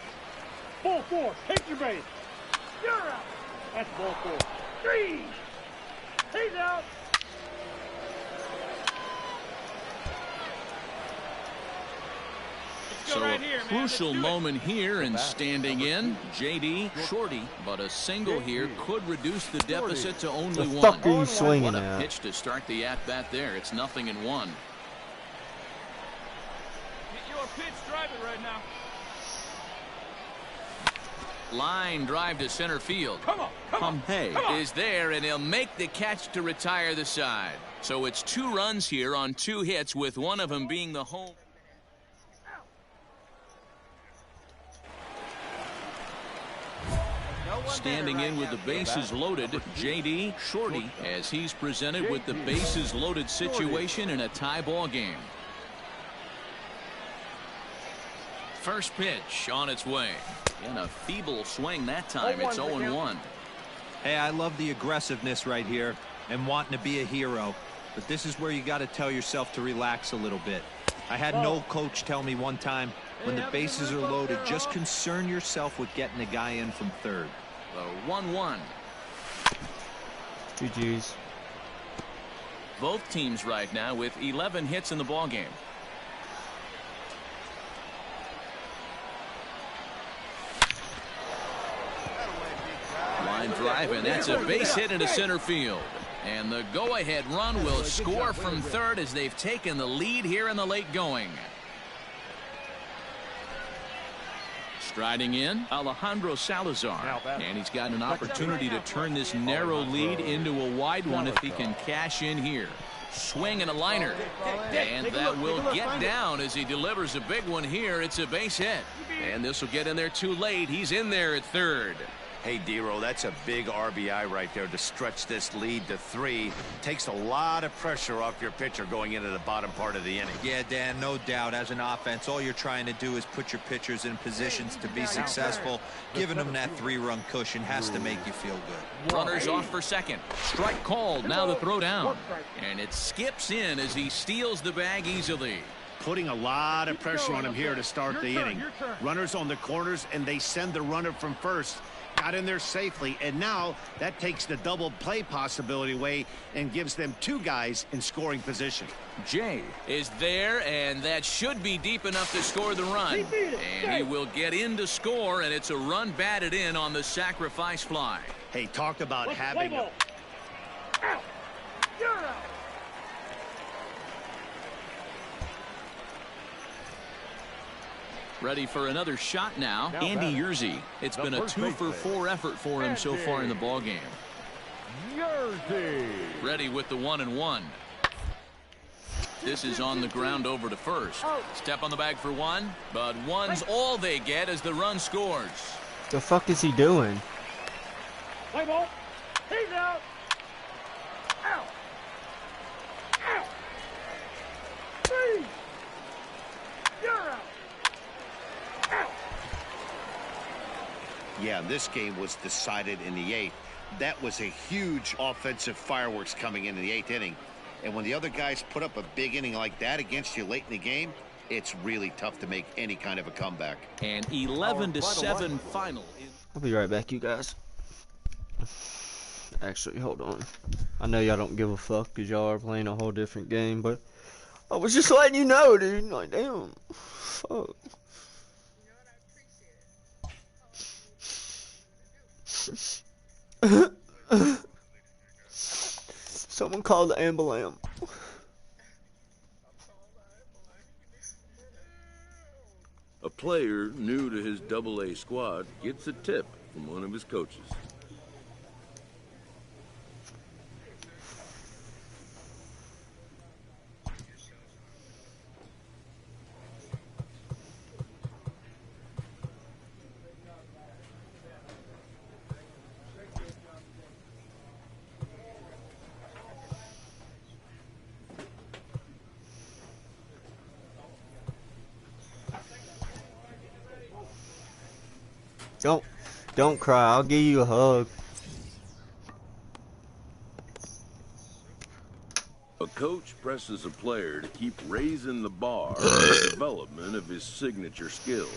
Ball 4, take your base. You're out. That's ball 4. 3. He's out. So crucial moment here, and standing in, J.D. Shorty, but a single here could reduce the deficit to only The one. fuck are you swinging What a at? pitch to start the at-bat there. It's 0-1. You're pitch driving right now. Line drive to center field. Come on. Is there, and he'll make the catch to retire the side. So it's 2 runs here on 2 hits, with one of them being the home. Standing in with the bases loaded, J.D. Shorty, as he's presented with the bases loaded situation in a tie ball game. First pitch on its way. And a feeble swing that time. It's 0-1. Hey, I love the aggressiveness right here and wanting to be a hero. But this is where you got to tell yourself to relax a little bit. I had an old coach tell me one time, when the bases are loaded, just concern yourself with getting the guy in from third. The 1-1. GG's. Both teams right now with 11 hits in the ball game. Line drive, and that's a base hit into center field. And the go-ahead run will score from third as they've taken the lead here in the late going. Striding in, Alejandro Salazar. And he's got an opportunity to turn this narrow lead into a wide one if he can cash in here. Swing and a liner. And that will get down as he delivers a big one here. It's a base hit. And this will get in there too late. He's in there at third. Hey, Dero, that's a big RBI right there to stretch this lead to 3. Takes a lot of pressure off your pitcher going into the bottom part of the inning. Yeah, Dan, no doubt. As an offense, all you're trying to do is put your pitchers in positions to be successful. Giving them that 3-run cushion has to make you feel good. Runners off for second. Strike called. Now the throw down. And it skips in as he steals the bag easily. Putting a lot of pressure on him here to start the inning. Runners on the corners, and they send the runner from first. Got in there safely, and now that takes the double play possibility away and gives them 2 guys in scoring position. Jay is there, and that should be deep enough to score the run. And he will get in to score, and it's a run batted in on the sacrifice fly. Hey, talk about having a... Out. You're out. Ready for another shot now. Andy Yerzy. It's been a 2-for-4 effort for him so far in the ball game. Yerzy. Ready with the 1-1. This is on the ground over to first. Step on the bag for 1, but 1's all they get as the run scores. The fuck is he doing? Play ball. He's out. Out. Out. 3. You're out. Yeah, this game was decided in the 8th. That was a huge offensive fireworks coming into the 8th inning. And when the other guys put up a big inning like that against you late in the game, it's really tough to make any kind of a comeback. And 11-7 final. I'll be right back, you guys. Actually, hold on. I know y'all don't give a fuck because y'all are playing a whole different game, but I was just letting you know, dude. Like, damn. Fuck. Someone call the ambulance. A player new to his AA squad gets a tip from one of his coaches. Don't cry. I'll give you a hug. A coach presses a player to keep raising the bar for the development of his signature skills.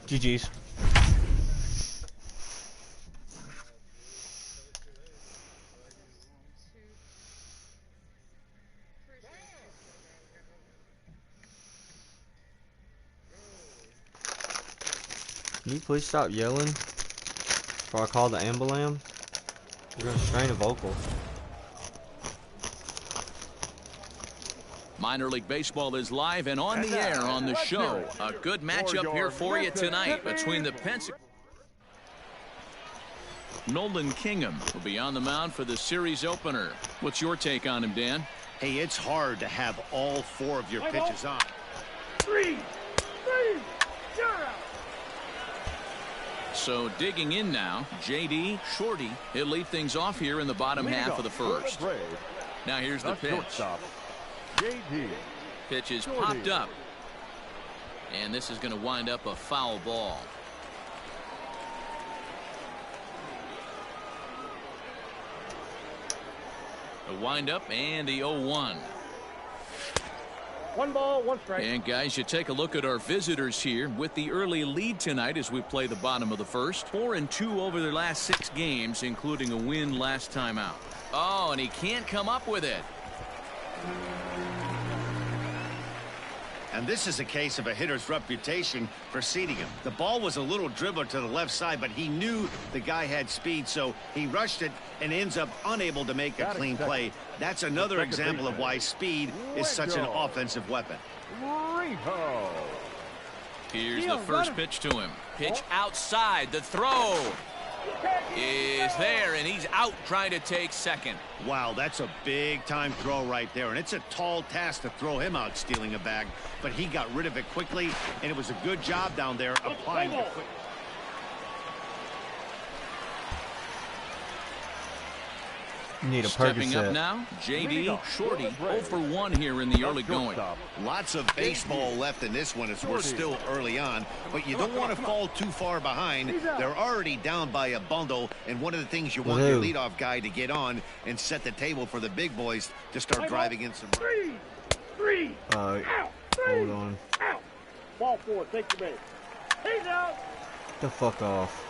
GG's. Can you please stop yelling before I call the ambulance? You're gonna strain a vocal. Minor League Baseball is live and on the air on the show. A good matchup here for you tonight between the Pensacola. Nolan Kingham will be on the mound for the series opener. What's your take on him, Dan? Hey, it's hard to have all four of your pitches on. 3-0. So digging in now, JD Shorty. He'll lead things off here in the bottom half of the first. Now here's the pitch. Pitch is popped up. And this is going to wind up a foul ball. The windup and the 0-1. 1 ball, 1 strike. And guys, you take a look at our visitors here with the early lead tonight as we play the bottom of the first. 4-2 over their last 6 games, including a win last time out. Oh, and he can't come up with it. And this is a case of a hitter's reputation for seating him. The ball was a little dribbler to the left side, but he knew the guy had speed, so he rushed it and ends up unable to make a clean play. That's another example of why speed is such an offensive weapon. Here's the first pitch to him. Pitch outside. The throw is there, and he's out trying to take second. Wow, that's a big-time throw right there, and it's a tall task to throw him out stealing a bag, but he got rid of it quickly, and it was a good job down there applying it quickly. You need a Stepping Percocet. up now, J.D. Shorty 0 for 1 here in the early going. Lots of baseball left in this one as we're still early on, but you don't want to fall too far behind. They're already down by a bundle, and one of the things you want your leadoff guy to get on and set the table for the big boys to start driving in some. All right, hold on. Out. Ball 4, take the base. He's out. Get the fuck off.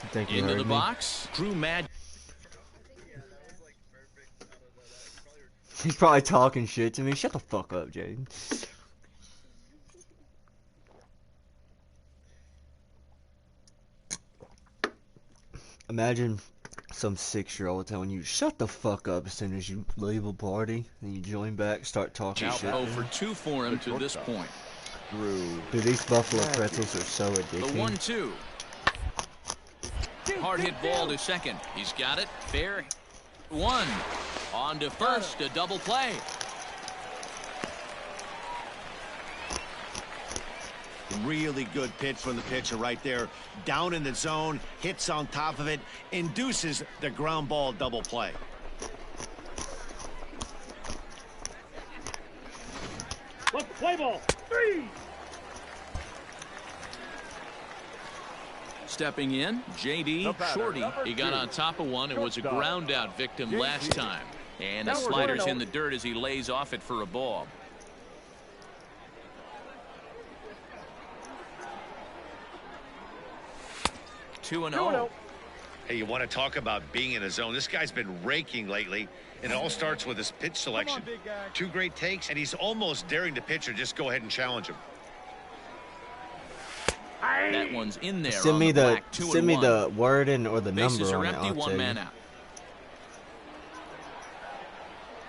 I think you Into heard the me. box, Drew Mad. He's probably talking shit to me. Shut the fuck up, Jaden. Imagine some 6-year-old telling you, shut the fuck up as soon as you leave a party and you join back, start talking shit. 0 for 2 for him to this point. Dude, these Buffalo pretzels are so The addicting. 1-2. Hard hit ball to second. He's got it. Fair. 1. On to first. A double play. Really good pitch from the pitcher right there. Down in the zone, hits on top of it, induces the ground ball double play. Let's play ball. 3. Stepping in, J.D. Shorty. He got on top of one and was a ground out victim last time. And the slider's in the dirt as he lays off it for a ball. Two and 0. Hey, you want to talk about being in a zone? This guy's been raking lately, and it all starts with his pitch selection. 2 great takes, and he's almost daring the pitcher just go ahead and challenge him. That one's in there. Send on me the the black, 2 send and me 1. the wording or the Bases number are on it. empty, I'll one tell man you. out.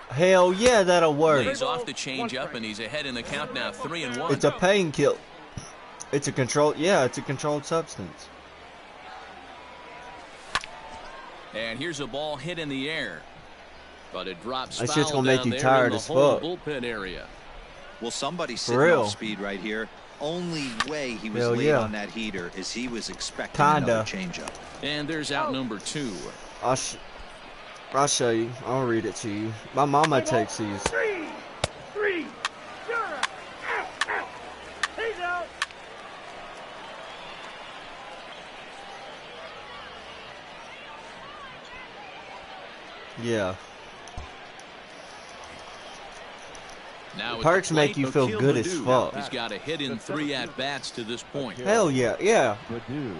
Hell yeah, that'll work. Lays off the changeup, and he's ahead in the count now, 3 and 1. It's a painkiller. It's a controlled. Yeah, it's a controlled substance. And here's a ball hit in the air, but it drops That foul shit's gonna make down you there tired in the as whole fuck. bullpen area. Well, somebody's For sitting real. off speed right here. Only way he was Hell late yeah. on that heater is he was expecting Kinda. another changeup. And there's out number 2. I'll show you. I'll read it to you. My mama takes these. 3. You're out. Out. He's out. Yeah. Now Perks make you feel good as fuck. He's got a hit in 3 at-bats to this point. Hell yeah, yeah.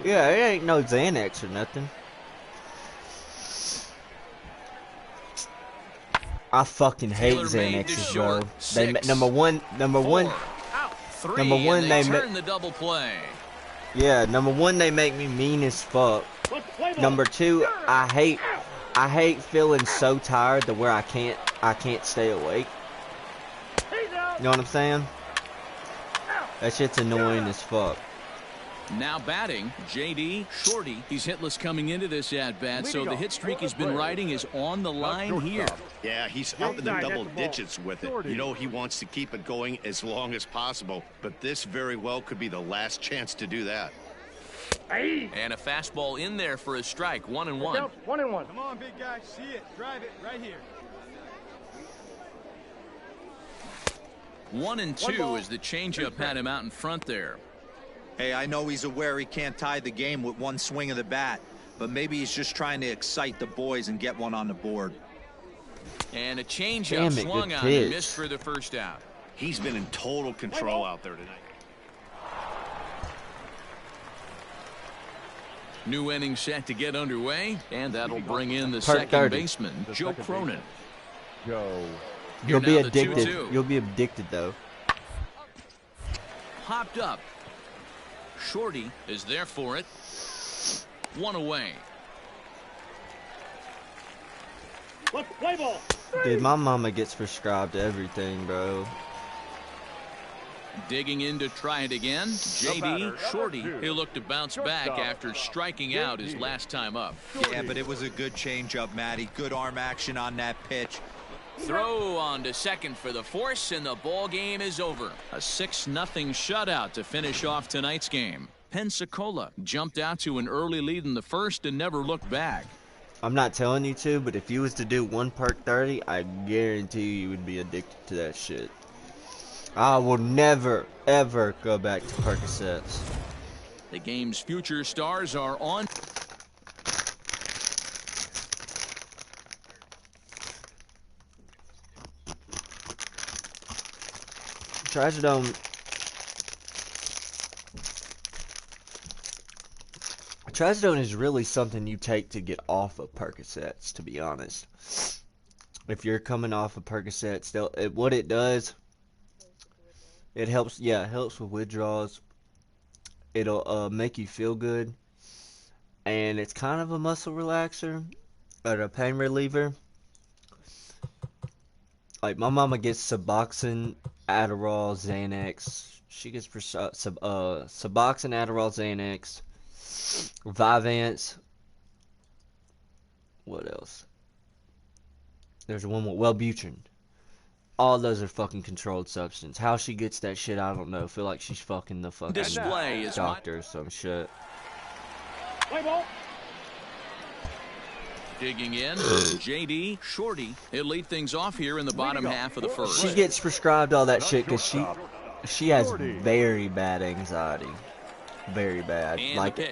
Yeah, it ain't no Xanax or nothing. I fucking hate Taylor-made to Xanaxes, short. bro. They 6. number one, 4. Out. 3. Number one, and they turn the double play. yeah, number one, they make me mean as fuck. Let's play ball. Number 2, I hate feeling so tired to where I can't stay awake. He's out. You know what I'm saying? That shit's annoying as fuck. Now batting, J.D. Shorty. He's hitless coming into this at-bat, so the hit streak he's been riding is on the line here. Yeah, he's up in the double digits with it. You know he wants to keep it going as long as possible, but this very well could be the last chance to do that. And a fastball in there for a strike, 1 and 1. 1 and 1. Come on, big guy. See it. Drive it right here. 1 and 2 as the changeup had him out in front there. Hey, I know he's aware he can't tie the game with one swing of the bat, but maybe he's just trying to excite the boys and get one on the board. And a Damn changeup it, swung good on pitch. and missed for the first out. He's been in total control out there tonight. New inning set to get underway, and that'll bring in the Part second 30. baseman, Joe Cronin. You'll be Now the addicted. 2-2. You'll be addicted though. Popped up. Shorty is there for it. One away. Let's play ball. Dude, my mama gets prescribed everything, bro. Digging in to try it again. JD Shorty. He'll look to bounce back after striking out his last time up. Yeah, but it was a good changeup, Matty. Good arm action on that pitch. Throw on to second for the force, and the ball game is over. A 6-0 shutout to finish off tonight's game. Pensacola jumped out to an early lead in the first and never looked back. I'm not telling you to, but if you was to do one perk 30, I guarantee you would be addicted to that shit. I will never, ever go back to Percocets. The game's future stars are on. Trazodone is really something you take to get off of Percocets, to be honest. If you're coming off of Percocets, what it does, it helps, yeah, it helps with withdrawals. It'll make you feel good. And it's kind of a muscle relaxer or a pain reliever. Like, my mama gets Suboxone, Adderall, Xanax. She gets Suboxone, Adderall, Xanax, Vyvanse. What else? There's one more. Wellbutrin. All those are fucking controlled substance. How she gets that shit, I don't know. Feel like she's fucking the fucking Display is doctor or some shit. Play ball. Digging in, JD Shorty. He'll lead things off here in the bottom half of the first. She gets prescribed all that shit because she has very bad anxiety. Very bad. And like, the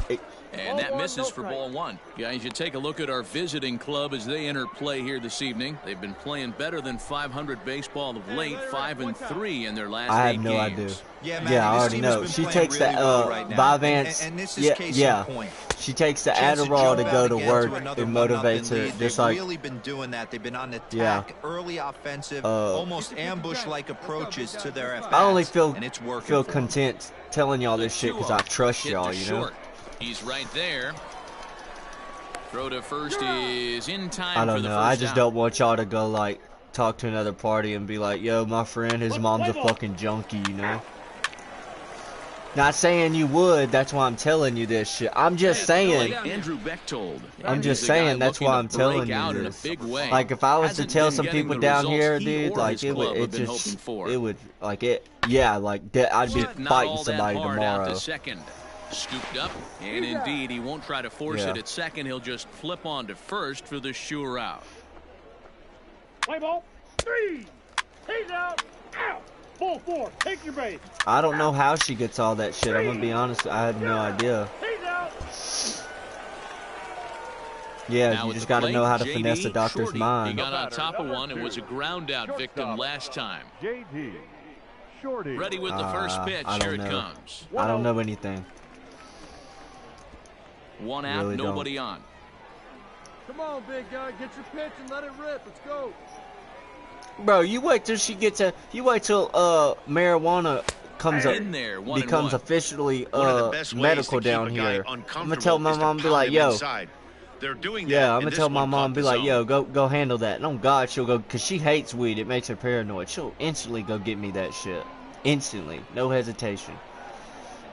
pitch. And that Ball misses one, for no ball one. Guys, you take a look at our visiting club as they enter play here this evening. They've been playing better than 500 baseball of late, 5-3 in their last 8 games. I have no idea. Yeah, Matty, I this already team has know. been She playing takes really the well right now. Vyvanse. And this is case in point. She takes the Chance Adderall to jump go out to again work. another It 1-0 motivates her. lead. Just They've like, really been doing that. They've been on attack, yeah. early offensive, almost ambush-like approaches to their at-bats. I only feel and it's working feel for them. content telling y'all this shit because I trust Hit y'all, to you know? short. He's right there. Throw to first is in time I for don't the know. first I just out. don't want y'all to go like talk to another party and be like, yo, my friend, his mom's a fucking junkie, you know? Not saying you would, that's why I'm telling you this shit. I'm just saying. Andrew Bechtold. I'm just He's a guy saying that's looking why to I'm telling break out you in a this. big way. Like if I was to Hasn't tell been some getting people the down results here, he dude, or like his club have been just hoping for. it would like it. Yeah, like I'd be Not fighting all that somebody hard out tomorrow. to second. Scooped up, and indeed he won't try to force Yeah. it at second. He'll just flip on to first for the sure out. Play ball. 3. He's out. Out. Ball 4. Take your base. I don't know how she gets all that shit. I'm gonna be honest. I have no idea. He's out. Yeah, Now you at just the got to plate, know how to JD finesse the doctor's Shorty. He mind. got on top of one and was a ground out victim last time. JD Shorty. Ready with the first pitch. I Here don't it know. comes. I don't know anything. One out, Really nobody on. Come on, big guy. Get your pitch and let it rip. Let's go. Bro, you wait till she gets a. You wait till marijuana comes up, In there, 1-1. becomes officially One of the best ways medical to keep down a guy here. I'm gonna uncomfortable tell my is to mom, be pound like, him yo. inside. They're doing that. Yeah, I'm and gonna this tell my one mom, caught be the like, zone. yo, go handle that. And on God, she'll go, cause she hates weed. It makes her paranoid. She'll instantly go get me that shit, instantly, no hesitation.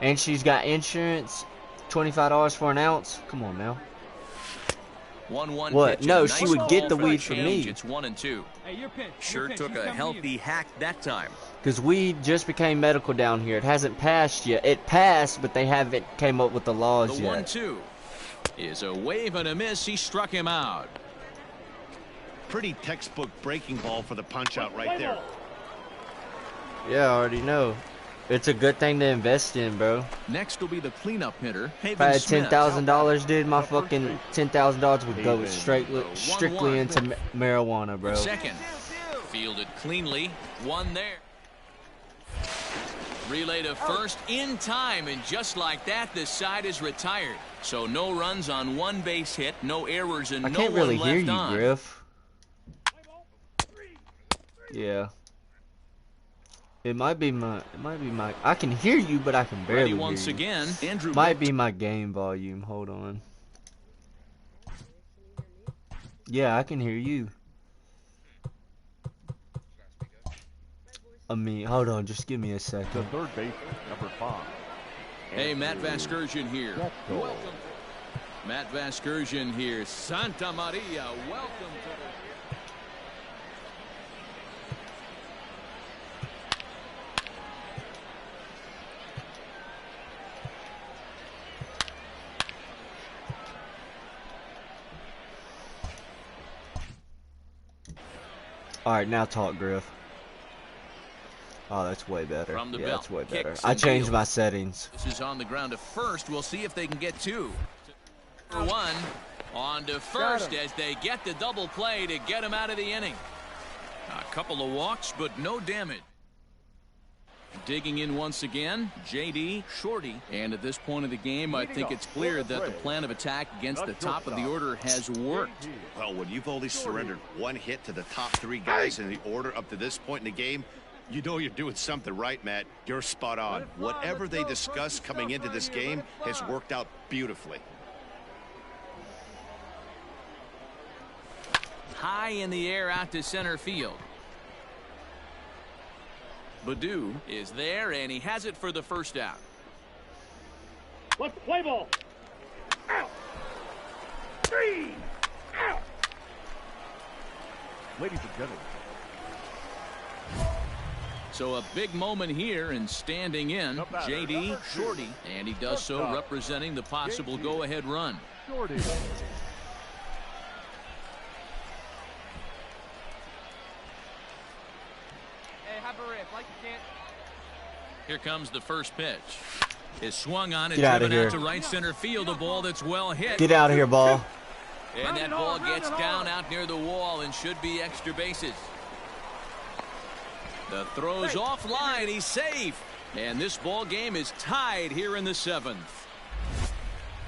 And she's got insurance, $25 for an ounce. Come on now. 1-1 What? pitch. No, Nice she would ball get the for weed from change. me. It's 1-2. Hey, your pitch. Sure your pitch. took He's a coming to healthy you. hack that time. Because weed just became medical down here. It hasn't passed yet. It passed, but they haven't came up with the laws The yet. 1-2 is a wave and a miss. He struck him out. Pretty textbook breaking ball for the punch out right Play there. ball. Yeah, I already know. It's a good thing to invest in, bro. Next will be the cleanup hitter, If I Haven had Smith. $10,000, dude, my fucking $10,000 would go strictly 1-1. into marijuana, bro. Second, fielded cleanly, one there. Relay to first in time, and just like that, this side is retired. So no runs on one base hit, no errors, and I no can't really one hear left you, on. Griff. Yeah. It might be my I can hear you, but I can barely Ready hear once you. again, Andrew Might be my game volume. Hold on. Yeah, I can hear you. Hold on, just give me a second. The third baseman, number 5. Hey, Matt Vasgersian here. Welcome. Matt Vasgersian here. Santa Maria, welcome to the... Alright, now talk, Griff. Oh, that's way better. From the yeah, belt. that's way better. Kicks I and changed deals. my settings. This is on the ground to first. We'll see if they can get 2. For 1, on to first as they get the double play to get him out of the inning. A couple of walks, but no damage. Digging in once again, J.D. Shorty. And at this point of the game, I think it's clear that the plan of attack against the top of the order has worked. Well, when you've only surrendered 1 hit to the top 3 guys in the order up to this point in the game, you know you're doing something right, Matt. You're spot on. Whatever they discussed coming into this game has worked out beautifully. High in the air out to center field. Baddoo is there, and he has it for the first out. Let's play ball. Out. 3. Out. Ladies and gentlemen. So a big moment here, and standing in, J.D. Shorty, and he does so representing the possible go-ahead run. Shorty. Here comes the first pitch. Is swung on and Get out of driven here. out to right center field. A ball that's well hit. Get out of here, ball. And that ball gets down out near the wall and should be extra bases. The throw's offline. He's safe. And this ball game is tied here in the 7th.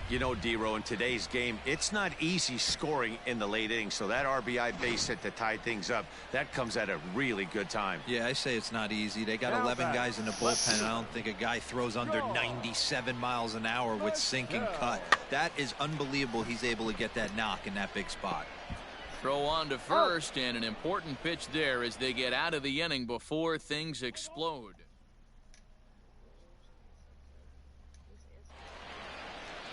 You know, D-Row, in today's game, it's not easy scoring in the late innings, so that RBI base hit to tie things up, that comes at a really good time. Yeah, I say it's not easy. They got 11 guys in the bullpen. I don't think a guy throws under 97 miles an hour with sink and cut. That is unbelievable. He's able to get that knock in that big spot. Throw on to first, and an important pitch there as they get out of the inning before things explode.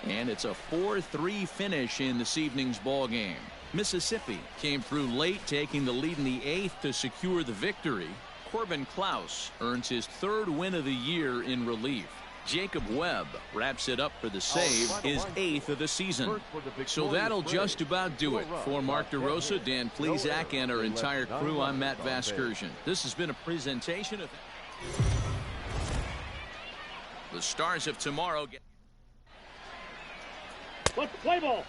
And it's a 4-3 finish in this evening's ball game. Mississippi came through late, taking the lead in the 8th to secure the victory. Corbin Klaus earns his 3rd win of the year in relief. Jacob Webb wraps it up for the save, his 8th of the season. So that'll just about do it. For Mark DeRosa, Dan Plesac, and our entire crew, I'm Matt Vasgersian. This has been a presentation of the Stars of Tomorrow. Let's play ball.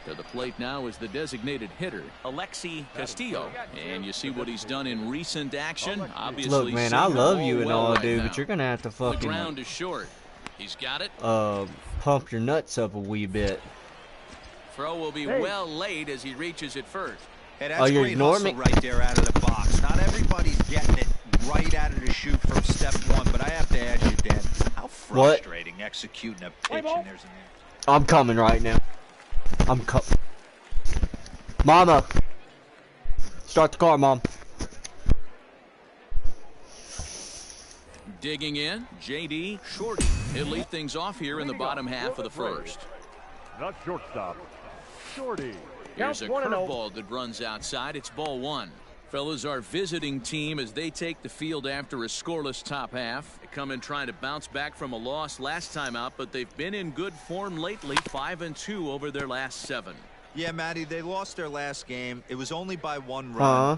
To the plate now is the designated hitter, Alexi Castillo. And you see what he's done in recent action. Obviously, Look, man, I love you and all, right dude, now. but you're gonna have to The fucking ground is short. He's got it. pump your nuts up a wee bit. Throw will be well late as he reaches it first. Hey, that's you're great ignoring hustle me? right there out of the box. Not everybody's getting it right out of the chute from step 1, but I have to ask you, Dan, how frustrating executing a pitch and there's an error. I'm coming right now. Mama! Start the car, Mom. Digging in, J.D. Shorty. He'll lead things off here in the bottom half of the first. Not shortstop. Shorty. Here's a curveball that runs outside. It's ball 1. Fellas, our visiting team as they take the field after a scoreless top half. They come in trying to bounce back from a loss last time out, but they've been in good form lately, 5-2 over their last 7. Yeah, Matty, they lost their last game. It was only by 1 run. Huh?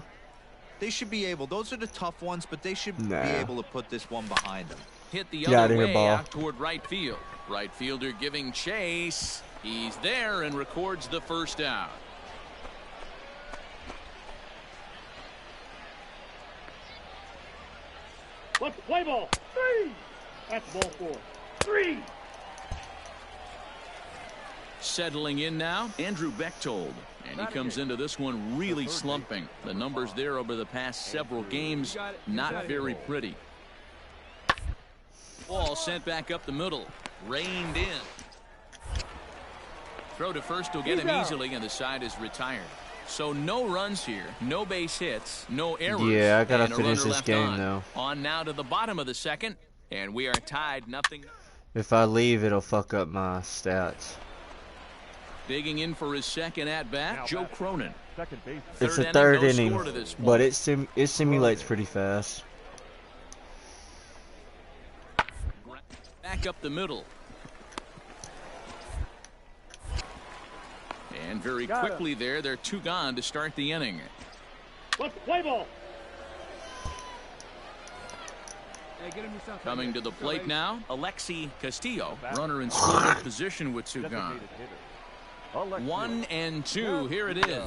They should be able. Those are the tough ones, but they should be able to put this one behind them. Hit the Get out other of here, way ball. out toward right field. Right fielder giving chase. He's there and records the first out. Let's play ball. 3. That's ball 4. 3. Settling in now, Andrew Bechtold. And he comes into this one really slumping. The numbers there over the past several games, not very pretty. Ball sent back up the middle. Reined in. Throw to first will get him easily, and the side is retired. So no runs here, no base hits, no errors. Yeah, I gotta and a finish runner this left game on. though. On now to the bottom of the second, and we are tied 0-0. If I leave, it'll fuck up my stats. Digging in for his second at bat, Joe Cronin. It's a Third third inning, no inning, score to this but point. it simulates pretty fast. Back up the middle. And very quickly there, they're 2 gone to start the inning. Let's play ball. Coming to the plate now, Alexi Castillo. Runner in scoring position with 2 gone. 1-2. Here it is.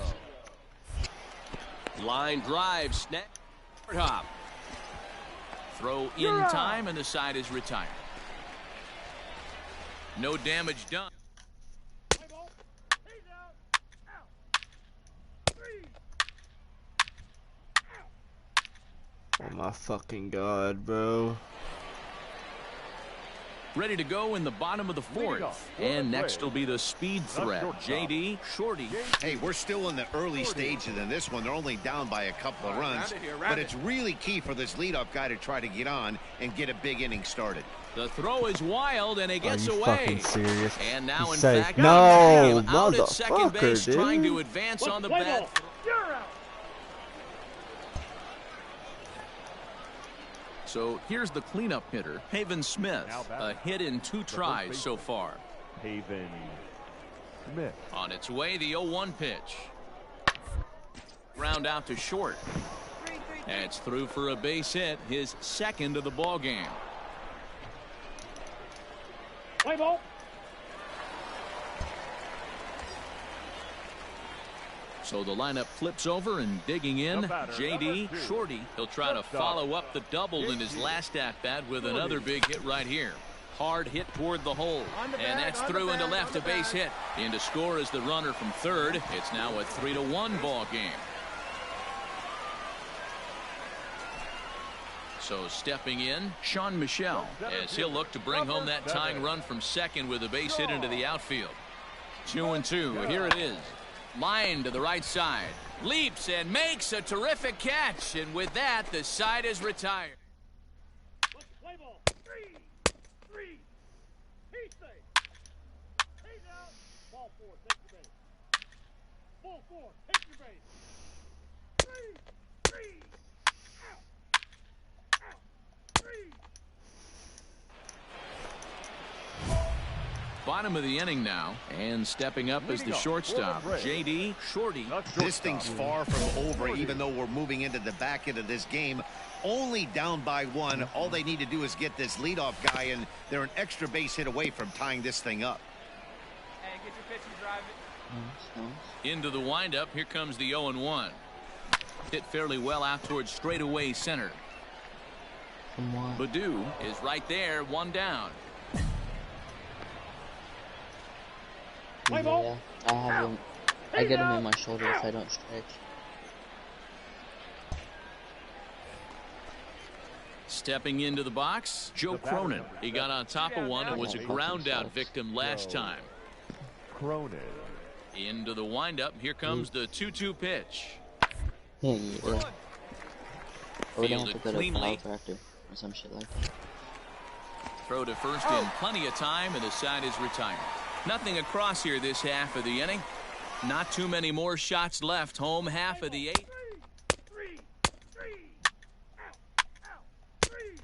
Line drive, snap, hop. Throw in time, and the side is retired. No damage done. Oh my fucking god, bro. Ready to go in the bottom of the 4th. And next will be the speed threat, J.D. Shorty. Hey, we're still in the early stages in this one. They're only down by a couple of runs. But it's really key for this leadoff guy to try to get on and get a big inning started. The throw is wild, and it gets Are you away. fucking serious? And now, He's in safe. fact, No, him out at second motherfucker, base, dude. trying to advance on the bat. So here's the cleanup hitter, Haven Smith. A hit in 2 tries so far. Haven Smith. On its way, the 0-1 pitch. Ground out to short. That's through for a base hit, his second of the ball game. Play ball. So the lineup flips over, and digging in, J.D. Shorty. He'll try to follow up the double in his last at-bat with another big hit right here. Hard hit toward the hole, and that's through into left, a base hit. In to score is the runner from third. It's now a 3-1 ball game. So stepping in, Sean Michelle, as he'll look to bring home that tying run from second with a base hit into the outfield. 2-2. Here it is. Line to the right side. Leaps and makes a terrific catch. And with that, the side is retired. Let's play ball. 3. He's safe. He's out. Ball 4. Take your base. Ball 4. Take your base. 3. Out. 3. Bottom of the inning now, and stepping up as the shortstop, J.D. Shorty. This thing's far from over, even though we're moving into the back end of this game. Only down by 1. All they need to do is get this leadoff guy, and they're an extra base hit away from tying this thing up. Hey, get your pitch and drive it. Into the windup, here comes the 0-1. Hit fairly well out towards straightaway center. Baddoo is right there, 1 down. Yeah, I have him. I get him in my shoulder if I don't stretch. Stepping into the box, Joe Cronin. He got on top of one and was a ground out victim last time. Cronin. Into the windup, here comes the 2-2 pitch. Yeah. We're gonna have to Fielded go to a cleanly. chiropractor or some shit like that. Throw to first in plenty of time, and the side is retired. Nothing across here this half of the inning. Not too many more shots left. Home half of the 8th. 3. Out. 3.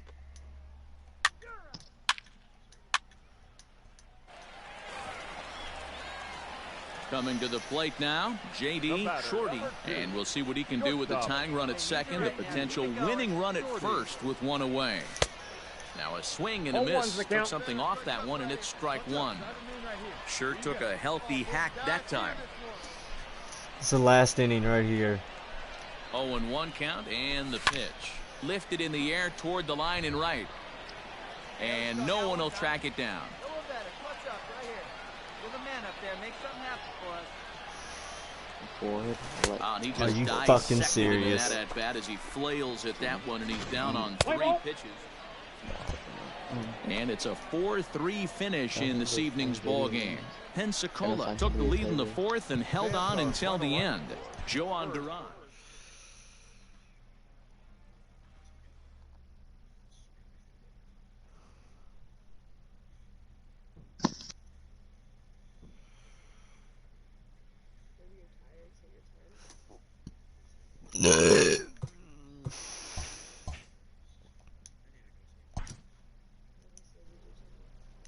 Coming to the plate now, J.D. Shorty. And we'll see what he can do with the tying run at second, the potential winning run at first with 1 away. Now a swing and a miss. Took something off that one, and it's strike 1. Sure took a healthy hack that time. It's the last inning right here. 0-1 count, and the pitch. Lifted in the air toward the line and right. And no one will track it down. What's up right here? You're the man up there. Make something happen for us. Forward. And he Are just you dissected fucking him in serious? that at bat as he flails at that one, and he's down on 3 pitches. And it's a 4-3 finish in this evening's ball game. Pensacola took the lead in the 4th and held on until the end. Joan Duran. No.